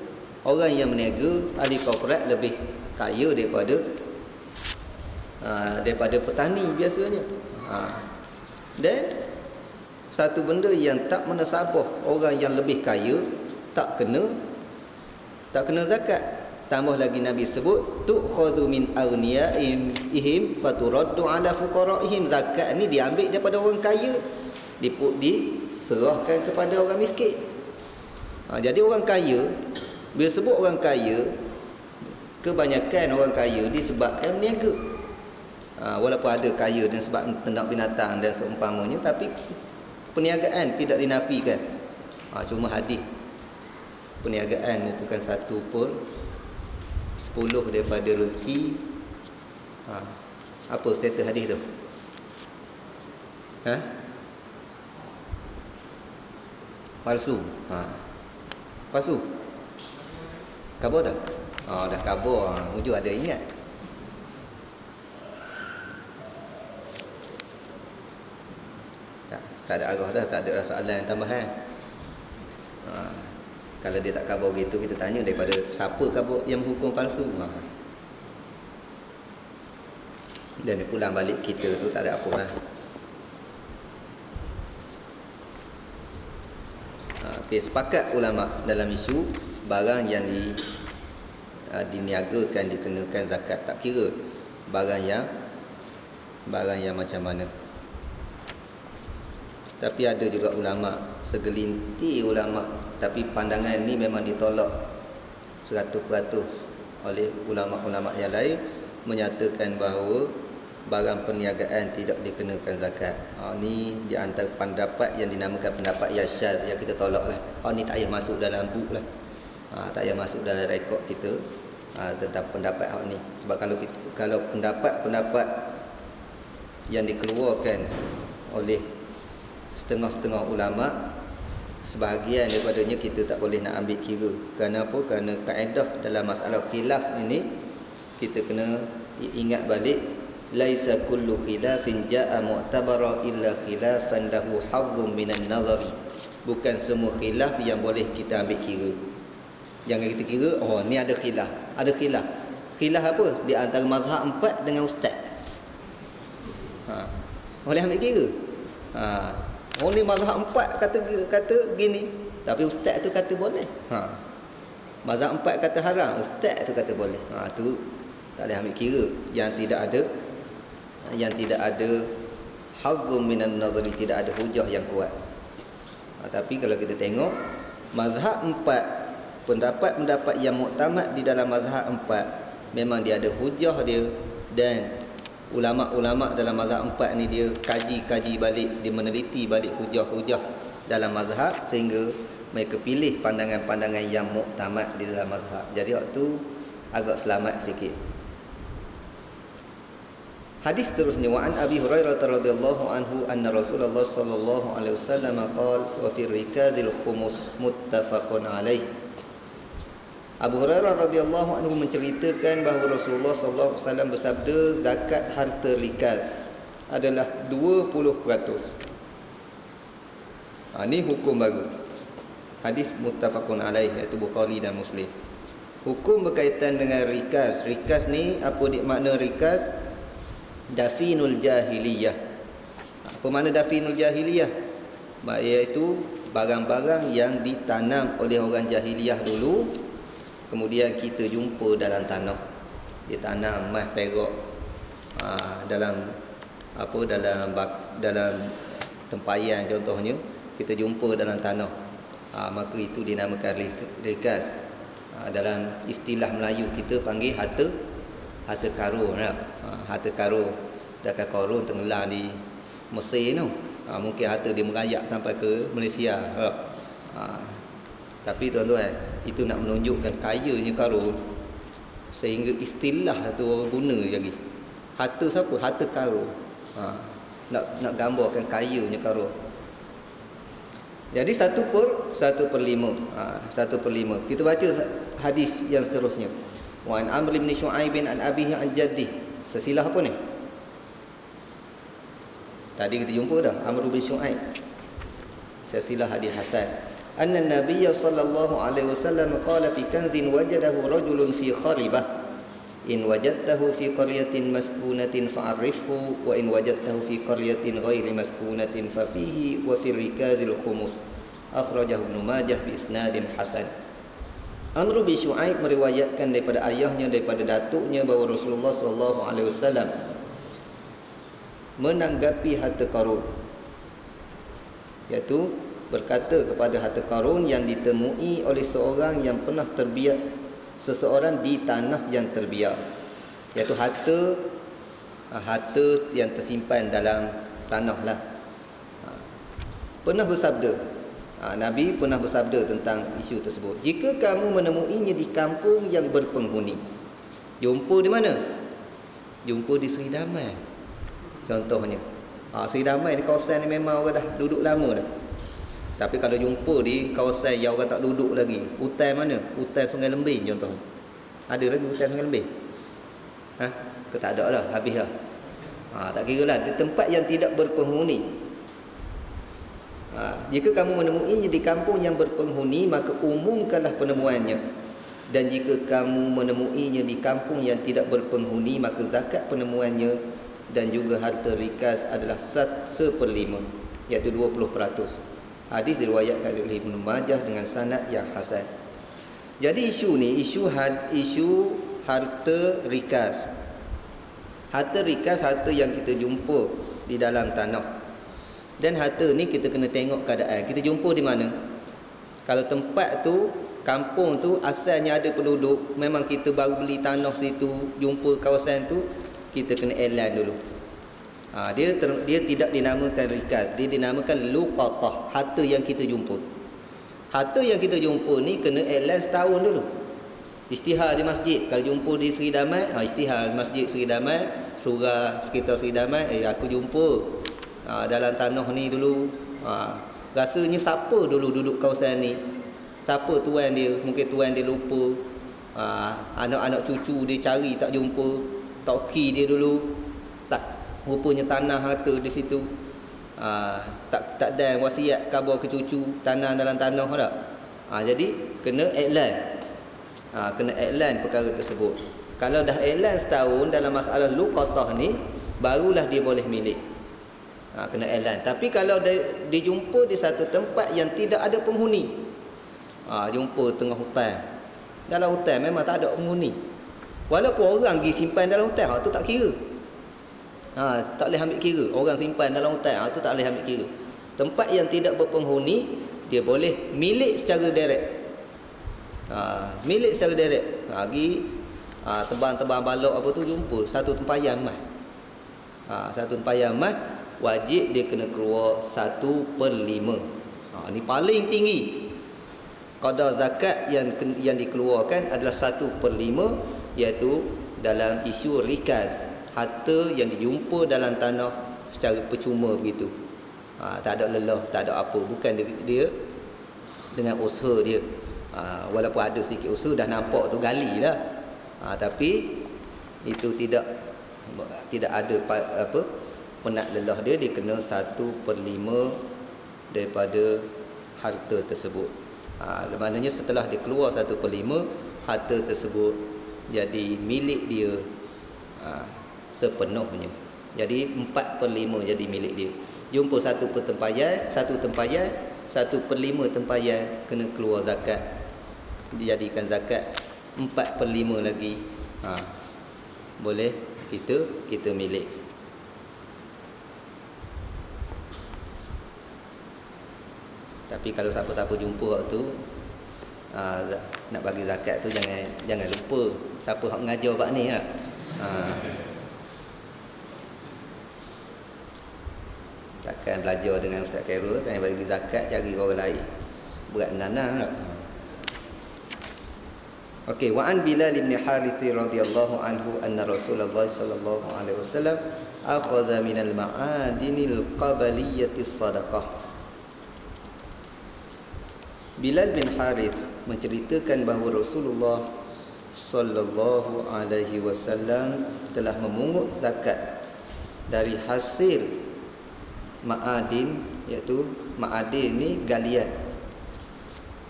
Orang yang berniaga, ahli korporat, lebih kaya daripada petani biasanya. Dan satu benda yang tak menasabah orang yang lebih kaya tak kena zakat. Tambah lagi Nabi sebut tu'khadhu min aghniyaihim faturaddu ala fuqaraihim. Zakat ni diambil daripada orang kaya, diserahkan kepada orang miskin. Jadi orang kaya, bila sebut orang kaya, kebanyakan orang kaya disebabkan berniaga. Walaupun ada kaya dan sebab ternak binatang dan seumpamanya, tapi perniagaan tidak dinafikan. Cuma hadis perniagaan merupakan 1/10 daripada rezeki. Apa status hadis tu? Palsu. Palsu. Khabar dah? Dah khabar. Hujung ada ingat. Tak ada arah dah, tak ada soalan tambahan. Kalau dia tak khabar gitu, kita tanya daripada siapa khabar yang hukum palsu. Dan dia pulang balik kita tu tak ada apa lah. Okay, sepakat ulama dalam isu barang yang diniagakan dikenakan zakat, tak kira barang yang macam mana. Tapi ada juga ulama, segelintir ulama, tapi pandangan ni memang ditolak 100% oleh ulama-ulama yang lain, menyatakan bahawa barang perniagaan tidak dikenakan zakat. Ni di antara pendapat yang dinamakan pendapat yang syaz, yang kita tolak lah. Ni tak payah masuk dalam buku lah. Tak payah masuk dalam rekod kita tentang pendapat ni. Sebab kalau pendapat-pendapat yang dikeluarkan oleh setengah-setengah ulama, sebahagian daripadanya kita tak boleh nak ambil kira. Kerana apa? Kerana kaedah dalam masalah khilaf ini, kita kena ingat balik, laisa kullu khilafin jaa mu'tabara illa khilafan lahu hazzun minan nazari. Bukan semua khilaf yang boleh kita ambil kira. Jangan kita kira, ni ada khilaf. Ada khilaf. Khilaf apa? Di antara mazhab 4 dengan ustaz. Boleh ambil kira. Ni mazhab 4 kata gini, tapi ustaz tu kata boleh. Mazhab 4 kata haram, ustaz tu kata boleh. Tu tak boleh ambil kira. Yang tidak ada hazzum minan nazari, tidak ada hujah yang kuat. Tapi kalau kita tengok mazhab 4, pendapat-pendapat yang muktamad di dalam mazhab 4, memang dia ada hujah dia, dan ulama-ulama dalam mazhab 4 ni dia kaji balik, dia meneliti balik hujah-hujah dalam mazhab, sehingga mereka pilih pandangan-pandangan yang muktamad di dalam mazhab. Jadi waktu agak selamat sikit. Hadis terusnya, wa an Abi Hurairah radhiyallahu anhu anna Rasulullah sallallahu alaihi wasallam qala wa fi rikazil khumus muttafaqun alaih. Abu Hurairah radhiyallahu anhu menceritakan bahawa Rasulullah sallallahu alaihi wasallam bersabda, zakat harta rikaz adalah 20%. Ini hukum baru. Hadis muttafaqun alaih, iaitu Bukhari dan Muslim. Hukum berkaitan dengan rikaz. Rikaz ni apa makna rikaz? Dafinul jahiliyah. Apa makna dafinul jahiliyah? Iaitu barang-barang yang ditanam oleh orang jahiliyah dulu, kemudian kita jumpa dalam tanah. Dia tanam emas, perak, dalam tempayan contohnya, kita jumpa dalam tanah. Maka itu dinamakan rikaz. Dalam istilah Melayu kita panggil harta karun. Harta karun. Dekat karun tenggelam di Mesir tu. Mungkin harta dia merayak sampai ke Malaysia. Tapi tuan-tuan, itu nak menunjukkan kayanya karun, sehingga istilah tu orang guna lagi. Harta siapa? Harta karun. Nak gambarkan kayanya karun. Jadi 1/5. 1/5. Kita baca hadis yang seterusnya. Wa an Amr bin Shu'aib an abihi an jaddi. Sesilah apa ni? Tadi kita jumpa dah, Amr bin Shu'aib. Sesilah hadis hasan. Anna Nabiy sallallahu alaihi wasallam qala fi kanzin wajadahu rajulun fi kharibah. In wajadtahu fi qaryatin maskunatin fa'arifhu, wa in wajadtahu fi qaryatin ghairi maskunatin fa fihi wa fi rikazil khumus. Akhrajahu Ibnu Majah bi isnadin hasan. Amr bin Shu'aib meriwayatkan daripada ayahnya, daripada datuknya, bahawa Rasulullah sallallahu alaihi wasallam menanggapi harta karun, iaitu berkata kepada harta karun yang ditemui oleh seorang yang pernah terbiak seseorang di tanah yang terbiak, iaitu harta yang tersimpan dalam tanah lah. Pernah bersabda, Nabi pernah bersabda tentang isu tersebut, jika kamu menemuinya di kampung yang berpenghuni. Jumpa di mana? Jumpa di Seri Damai contohnya. Seri Damai di kawasan ni memang orang dah duduk lama dah. Tapi kalau jumpa di kawasan yang orang tak duduk lagi, hutan mana? Hutan Sungai Lembing contohnya. Ada lagi hutan Sungai Lembing? Ke tak ada lah, habis lah. Tak kira lah, di tempat yang tidak berpenghuni. Jika kamu menemuinya di kampung yang berpenghuni, maka umumkanlah penemuannya. Dan jika kamu menemuinya di kampung yang tidak berpenghuni, maka zakat penemuannya dan juga harta rikas adalah 1/5, iaitu 20%. Hadis diriwayatkan oleh Ibnu Majah dengan sanad yang hasan. Jadi isu ni, isu harta rikas. Harta rikas, harta yang kita jumpa di dalam tanah. Dan harta ni kita kena tengok keadaan. Kita jumpa di mana? Kalau tempat tu, kampung tu asalnya ada penduduk, memang kita baru beli tanah situ, jumpa kawasan tu, kita kena elan dulu. Dia tidak dinamakan rikas, dia dinamakan luqatah, harta yang kita jumpa. Harta yang kita jumpa ni kena elan setahun dulu. Istihar di masjid. Kalau jumpa di Seri Damai, istihar di masjid Seri Damai, surah sekitar Seri Damai, aku jumpa dalam tanah ni dulu. Rasanya siapa dulu duduk kawasan ni? Siapa tuan dia? Mungkin tuan dia lupa. Anak-anak cucu dia cari tak jumpa. Toki dia dulu tak, rupanya tanah harta di situ. Tak ada wasiat khabar ke cucu tanah dalam tanah tak. Jadi kena iklan. Kena iklan perkara tersebut. Kalau dah iklan setahun dalam masalah luqatah ni, barulah dia boleh milik. Kena iklan. Tapi kalau dia jumpa di satu tempat yang tidak ada penghuni, jumpa tengah hutan. Dalam hutan memang tak ada penghuni. Walaupun orang pergi simpan dalam hutan, tu tak kira. Tak boleh ambil kira. Orang simpan dalam hutan, tu tak boleh ambil kira. Tempat yang tidak berpenghuni, dia boleh milik secara direct. Milik secara direct. Pergi tebang-tebang balok apa tu, jumpa satu tempayan emas. Satu tempayan emas, wajib dia kena keluar 1/5. Ni paling tinggi. Qadar zakat yang dikeluarkan adalah 1/5, iaitu dalam isu rikas, harta yang dijumpa dalam tanah secara percuma begitu. Tak ada lelah, tak ada apa, bukan dia dengan usaha dia. Walaupun ada sedikit usaha, dah nampak tu gali dah. Tapi itu tidak ada apa penat lelah dia kena 1/5 daripada harta tersebut. Maknanya setelah dia keluar 1/5, harta tersebut jadi milik dia sepenuhnya. Jadi 4/5 jadi milik dia. Jumpa satu tempayan, 1/5 tempayan kena keluar zakat. Dijadikan zakat 4/5 lagi. Boleh kita milik. Tapi kalau siapa-siapa jumpa waktu nak bagi zakat tu, jangan lupa siapa hak mengajar bab ni lah. Takkan belajar dengan Ustaz Khairul tanya bagi zakat cari orang lain. Berat menanam tak? Okey, wa an Bilal bin Harith radhiyallahu anhu anna Rasulullah sallallahu alaihi wasallam akhadha min al-ma'adinil qabliyyati sadaqah. Bilal bin Harith menceritakan bahawa Rasulullah sallallahu alaihi wasallam telah memungut zakat dari hasil ma'adin, iaitu ma'adin ni galian.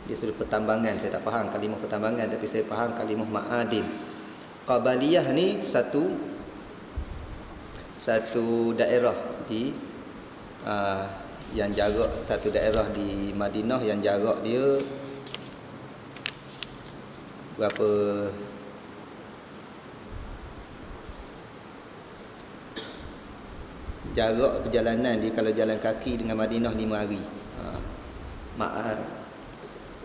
Dia sudah pertambangan, saya tak faham kalimah pertambangan, tapi saya faham kalimah ma'adin. Qabaliyah ni satu daerah di yang jarak, satu daerah di Madinah yang jarak dia berapa, jarak perjalanan dia kalau jalan kaki dengan Madinah 5 hari.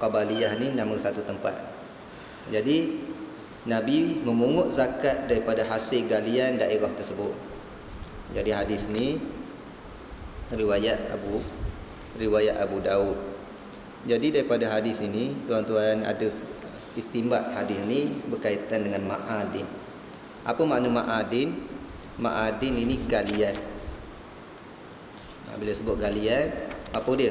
Qabaliyah ni nama satu tempat. Jadi Nabi memungut zakat daripada hasil galian daerah tersebut. Jadi hadis ni riwayat Abu Daud. Jadi daripada hadis ini tuan-tuan ada istimbat hadis ni berkaitan dengan ma'adin. Apa makna ma'adin? Ma'adin ini galian. Bila sebut galian, apa dia?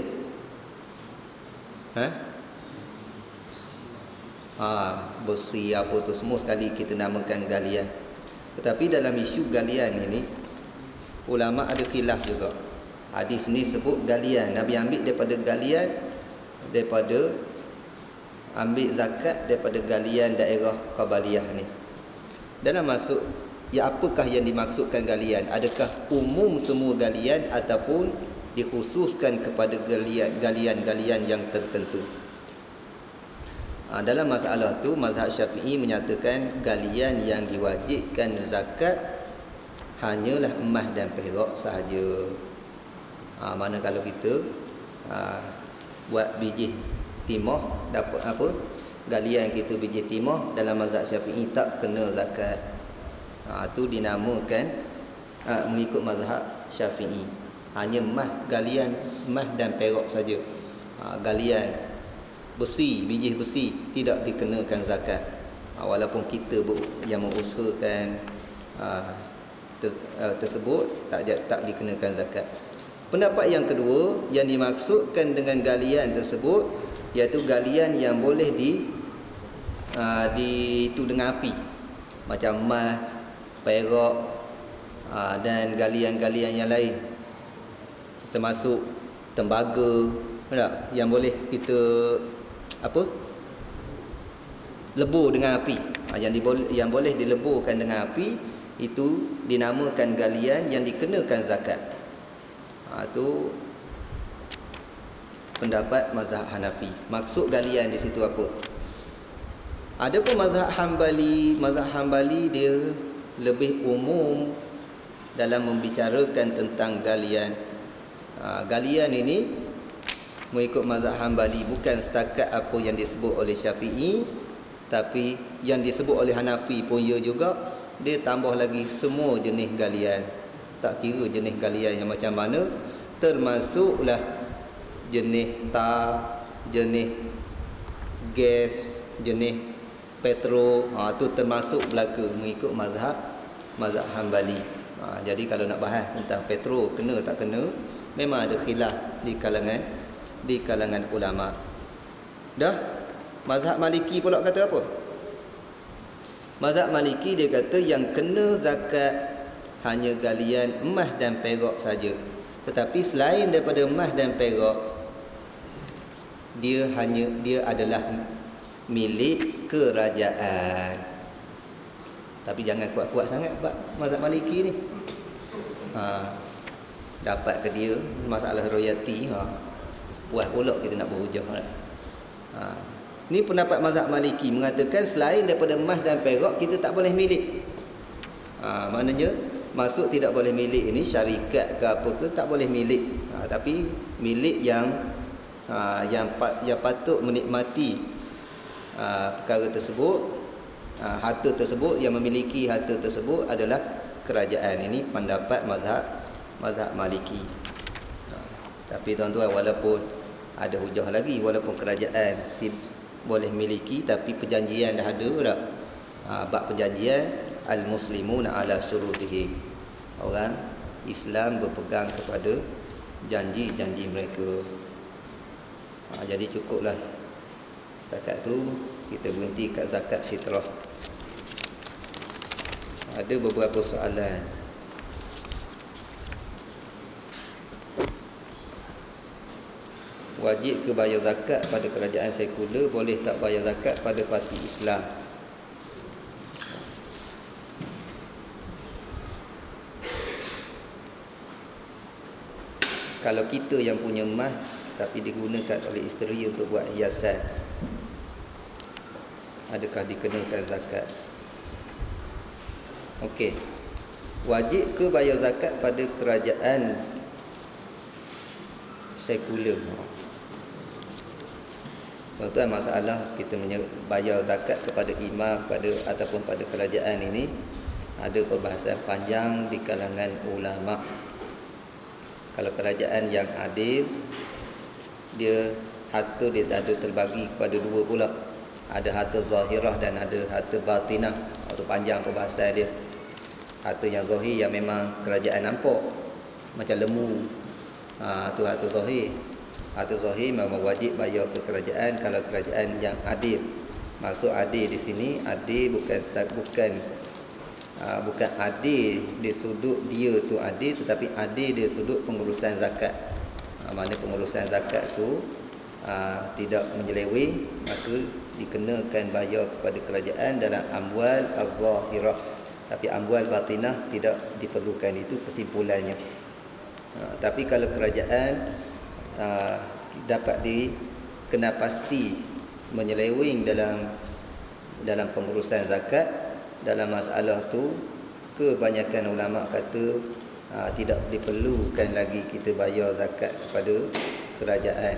Besi apa tu semua sekali kita namakan galian. Tetapi dalam isu galian ini ulama ada khilaf juga. Hadis ni sebut galian. Nabi ambil daripada galian, daripada ambil zakat daripada galian daerah Qabaliyah ni. Dalam masuk, ya apakah yang dimaksudkan galian? Adakah umum semua galian ataupun dikhususkan kepada galian-galian yang tertentu? Dalam masalah tu mazhab Syafi'i menyatakan galian yang diwajibkan zakat hanyalah emas dan perak sahaja. Mana kalau kita buat biji timah, dapat apa? Galian kita biji timah, dalam mazhab Syafi'i tak kena zakat. Itu dinamakan mengikut mazhab Syafi'i. Hanya emas, galian emas dan perak saja. Galian besi, biji besi tidak dikenakan zakat. Walaupun kita yang mengusahakan tersebut tak dikenakan zakat. Pendapat yang kedua, yang dimaksudkan dengan galian tersebut iaitu galian yang boleh itu dengan api, macam emas, perak dan galian-galian yang lain, termasuk tembaga, yang boleh kita lebur dengan api. Yang boleh dileburkan dengan api itu dinamakan galian yang dikenakan zakat. Itu pendapat mazhab Hanafi. Maksud galian di situ apa? Adapun mazhab Hambali dia lebih umum dalam membicarakan tentang galian. Galian ini mengikut mazhab Hambali bukan setakat apa yang disebut oleh Syafi'i, tapi yang disebut oleh Hanafi pun ya juga. Dia tambah lagi semua jenis galian. Tak kira jenis galian yang macam mana, termasuklah jenis tar, jenis gas, jenis petro. Itu termasuk belaka mengikut mazhab Hambali. Jadi kalau nak bahas tentang petro kena tak kena, memang ada khilaf di kalangan ulama. Dah, mazhab Maliki pula kata apa? Mazhab Maliki dia kata yang kena zakat hanya galian emas dan perak saja. Tetapi selain daripada emas dan perak, dia adalah milik kerajaan. Tapi jangan kuat-kuat sangat mazhab Maliki ni. Dapat ke dia masalah royalty, puas pula kita nak berhujah. Ini pendapat mazhab Maliki mengatakan selain daripada emas dan perak kita tak boleh milik. Maknanya maksud tidak boleh milik ini syarikat ke apa ke tak boleh milik. Tapi milik yang patut menikmati perkara tersebut, harta tersebut, yang memiliki harta tersebut adalah kerajaan. Ini pendapat mazhab Maliki. Tapi tuan-tuan, walaupun ada hujah lagi, walaupun kerajaan boleh miliki, tapi perjanjian dah ada dah. Bab perjanjian, al-muslimuna ala syurutihim. Orang Islam berpegang kepada janji-janji mereka. Jadi cukuplah setakat tu kita berhenti kat zakat fitrah. Ada beberapa soalan. Wajib ke bayar zakat pada kerajaan sekular? Boleh tak bayar zakat pada parti Islam? Kalau kita yang punya emas tapi digunakan oleh isteri untuk buat hiasan, adakah dikenakan zakat? Okey. Wajib ke bayar zakat pada kerajaan sekular? Tuan-tuan, masalah kita bayar zakat kepada imam ataupun pada kerajaan ini ada perbahasan panjang di kalangan ulama. Kalau kerajaan yang adil, harta dia ada terbagi kepada dua pula. Ada harta zahirah dan ada harta batinah. Itu panjang perbahasan dia. Harta yang zahir yang memang kerajaan nampak, macam lembu, itu harta zahir. Harta zahir memang wajib bayar ke kerajaan kalau kerajaan yang adil. Maksud adil di sini, adil bukan bukan adil di sudut dia tu adil, tetapi adil di sudut pengurusan zakat. Mana pengurusan zakat tu tidak menyeleweng, maka dikenakan bayar kepada kerajaan dalam amwal az-zahirah, tapi amwal batinah tidak diperlukan. Itu kesimpulannya. Tapi kalau kerajaan dapat dikena pasti menyeleweng dalam pengurusan zakat, dalam masalah tu kebanyakan ulama kata tidak diperlukan lagi kita bayar zakat kepada kerajaan.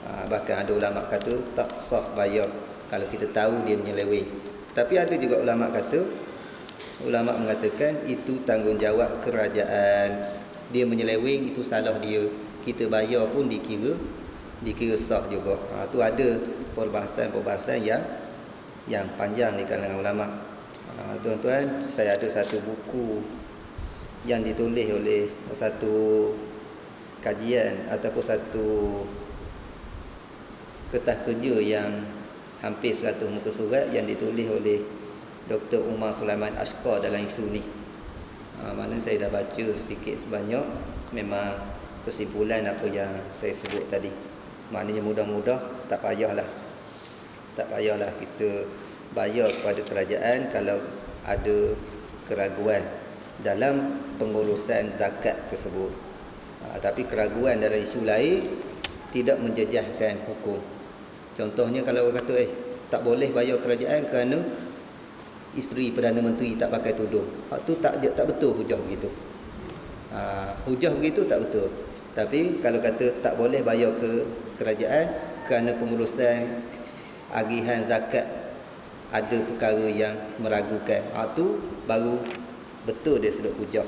Bahkan ada ulama kata tak sah bayar kalau kita tahu dia menyeleweng. Tapi ada juga ulama mengatakan itu tanggungjawab kerajaan. Dia menyeleweng, itu salah dia. Kita bayar pun dikira sah juga. Tu ada perbahasan yang panjang di kalangan ulama. Tuan-tuan, saya ada satu buku yang ditulis oleh satu kajian ataupun satu kertas kerja yang hampir 100 muka surat yang ditulis oleh Dr. Umar Sulaiman Ashqar dalam isu ni. Mana saya dah baca sedikit sebanyak, memang kesimpulan apa yang saya sebut tadi. Maknanya mudah-mudah tak payahlah kita bayar kepada kerajaan kalau ada keraguan dalam pengurusan zakat tersebut. Tapi keraguan dalam isu lain tidak menjejaskan hukum. Contohnya kalau orang kata tak boleh bayar kerajaan kerana isteri Perdana Menteri tak pakai tudung. Tu tak betul hujah begitu. Hujah begitu tak betul. Tapi kalau kata tak boleh bayar ke kerajaan kerana pengurusan agihan zakat ada perkara yang meragukan, tu baru betul dia sudut hujah.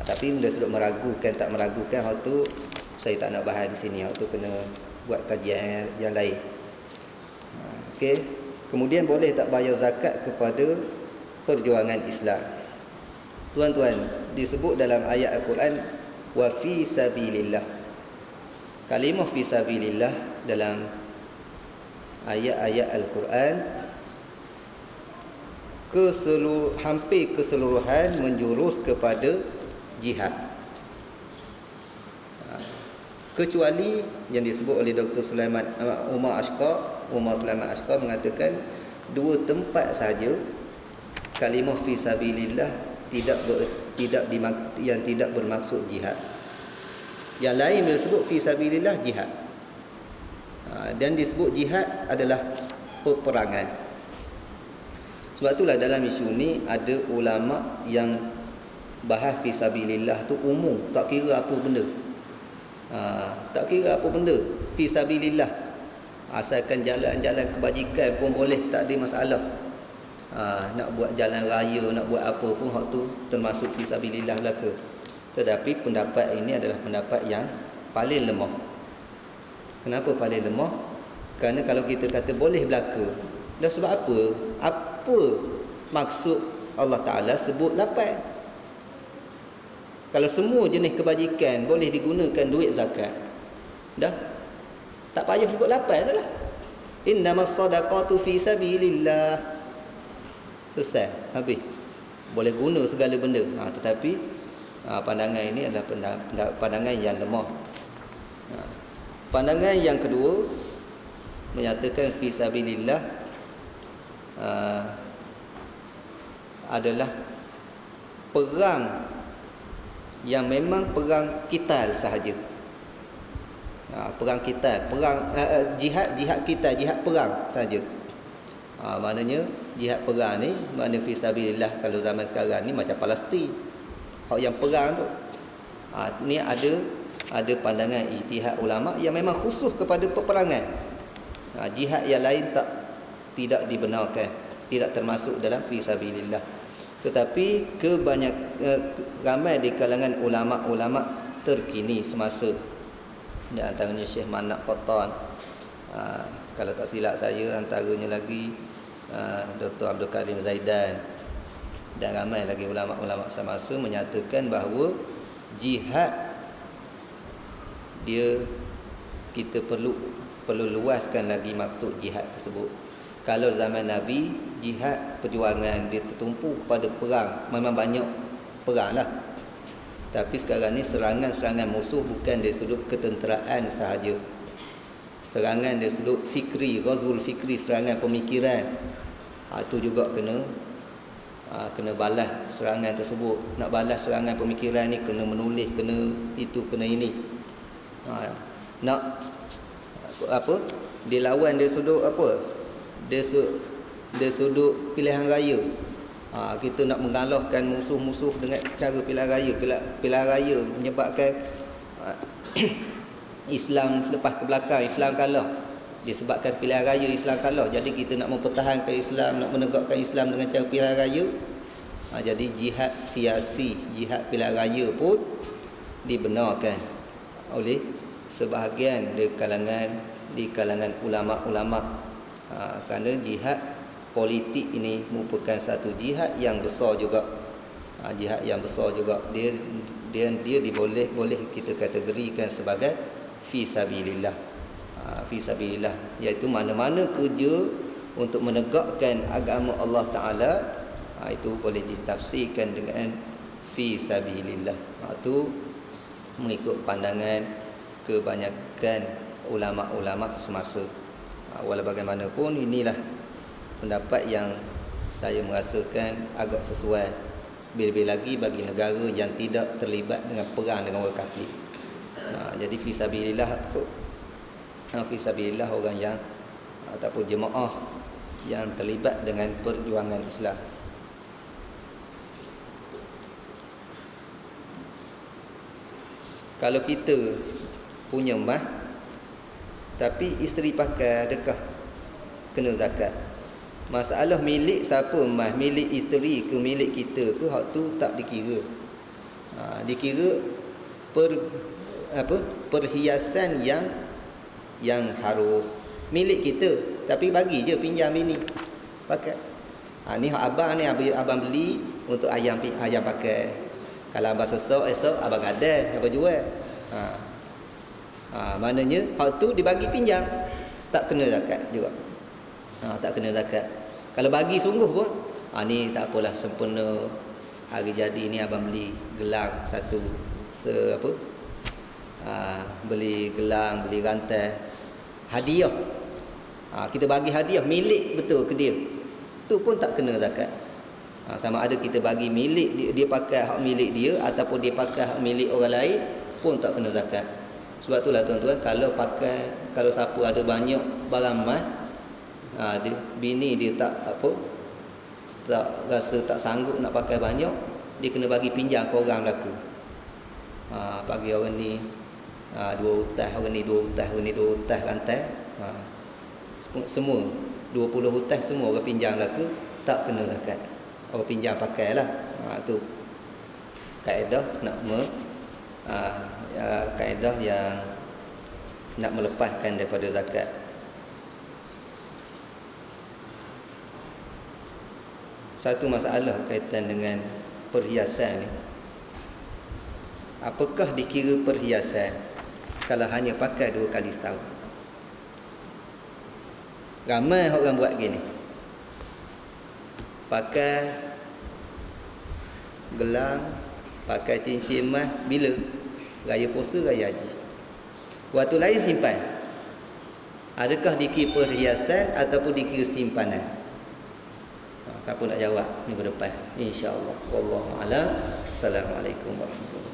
Tapi bila sudut meragukan tak meragukan, tu saya tak nak bahas di sini. Tu kena buat kajian yang lain. Okey. Kemudian boleh tak bayar zakat kepada perjuangan Islam? Tuan-tuan, disebut dalam ayat Al-Quran wa fi sabilillah. Kalimah fi sabilillah dalam ayat-ayat Al-Quran hampir keseluruhan menjurus kepada jihad. Kecuali yang disebut oleh Dr. Umar Sulaiman Ashqar mengatakan 2 tempat saja kalimah fi sabilillah tidak bermaksud jihad. Yang lain bila sebut fi sabilillah jihad. Dan disebut jihad adalah peperangan. Sebab itulah dalam isu ni ada ulama yang bahas fi sabilillah tu umum, tak kira apa benda. Tak kira apa benda fi sabilillah, asalkan jalan-jalan kebajikan pun boleh, tak ada masalah. Nak buat jalan raya, nak buat apa pun, hak tu termasuk fi sabilillah belaka. Tetapi pendapat ini adalah pendapat yang paling lemah. Kenapa paling lemah? Kerana kalau kita kata boleh belaka, dah sebab apa? Apa maksud Allah Ta'ala sebut 8? Kalau semua jenis kebajikan boleh digunakan duit zakat, dah tak payah sebut 8 dah lah. Innamas sadaqatu fi sabilillah. Selesai, habis. Boleh guna segala benda. Tetapi pandangan ini adalah pandangan yang lemah. Pandangan yang kedua menyatakan fi sabilillah adalah perang yang memang perang qital sahaja. Perang qital, jihad qital, jihad perang sahaja. Maknanya jihad perang ni, makna fi sabilillah kalau zaman sekarang ni macam Palestin. Hak yang perang tu. Ni ada pandangan ijtihad ulama yang memang khusus kepada peperangan. Jihad yang lain tidak dibenarkan, tidak termasuk dalam fi sabilillah. Tetapi ramai di kalangan ulama-ulama terkini semasa, di antaranya Syekh Manak Qattan, kalau tak silap saya antaranya lagi Dr. Abdul Karim Zaidan, dan ramai lagi ulama-ulama semasa menyatakan bahawa jihad kita perlu luaskan lagi maksud jihad tersebut. Kalau zaman Nabi, jihad perjuangan dia tertumpu kepada perang. Memang banyak perang lah. Tapi sekarang ni serangan-serangan musuh bukan dari sudut ketenteraan sahaja. Serangan dari sudut fikri, ghazwul fikri, serangan pemikiran. Itu juga kena balas serangan tersebut. Nak balas serangan pemikiran ni kena menulis, kena itu, kena ini. Nak apa? Dilawan dari sudut apa? Dari sudut pilihan raya. Kita nak mengalahkan musuh-musuh dengan cara pilihan raya. Pilihan raya menyebabkan Islam lepas ke belakang, Islam kalah. Disebabkan pilihan raya Islam kalah. Jadi kita nak mempertahankan Islam, nak menegakkan Islam dengan cara pilihan raya. Jadi jihad siasi, jihad pilihan raya pun dibenarkan oleh sebahagian di kalangan ulama-ulama. Kerana jihad politik ini merupakan satu jihad yang besar juga. Jihad yang besar juga. Dia boleh kita kategorikan sebagai fi sabilillah. Fi sabilillah, iaitu mana-mana kerja untuk menegakkan agama Allah Taala, itu boleh ditafsirkan dengan fi sabilillah. Itu mengikut pandangan kebanyakan ulama-ulama semasa. Walau bagaimanapun, inilah pendapat yang saya merasakan agak sesuai, lebih-lebih lagi bagi negara yang tidak terlibat dengan perang dengan orang kafir. Jadi fisabilillah orang yang ataupun jemaah yang terlibat dengan perjuangan Islam. Kalau kita punya emas tapi isteri pakai, adakah kena zakat? Masalah milik siapa emas, milik isteri ke milik kita ke, hak tu tak dikira. Dikira perhiasan yang harus milik kita, tapi bagi je, pinjam bini pakai. Ni hak abang ni, abang beli untuk ayam pakai. Kalau abang esok abang ada, abang jual. Maknanya hak tu dibagi pinjam, tak kena zakat juga. Tak kena zakat. Kalau bagi sungguh pun, ni tak apalah, sempurna hari jadi ni abang beli gelang satu, beli gelang, beli rantai, hadiah. Kita bagi hadiah, milik betul ke dia, tu pun tak kena zakat. Sama ada kita bagi milik dia pakai hak milik dia, ataupun dia pakai hak milik orang lain, pun tak kena zakat. Sebab itulah tuan-tuan, kalau siapa ada banyak barang emas, bini dia tak rasa tak sanggup nak pakai banyak, dia kena bagi pinjam ke orang belaka. Bagi orang ni 2 hutah, orang ni 2 hutah, orang ni 2 hutah rantai, semua 20 hutah, semua orang pinjam belaka, tak kena zakat. Orang pinjam pakailah. Tu kaedah kaedah yang nak melepaskan daripada zakat. Satu masalah kaitan dengan perhiasan ni, apakah dikira perhiasan kalau hanya pakai 2 kali setahun? Ramai orang buat gini, pakai gelang, pakai cincin emas bila raya puasa, raya haji. Waktu lain simpan. Adakah dikira perhiasan ataupun dikira simpanan? Siapa nak jawab minggu depan, insya-Allah. Wallahu a'lam. Assalamualaikum warahmatullahi wabarakatuh.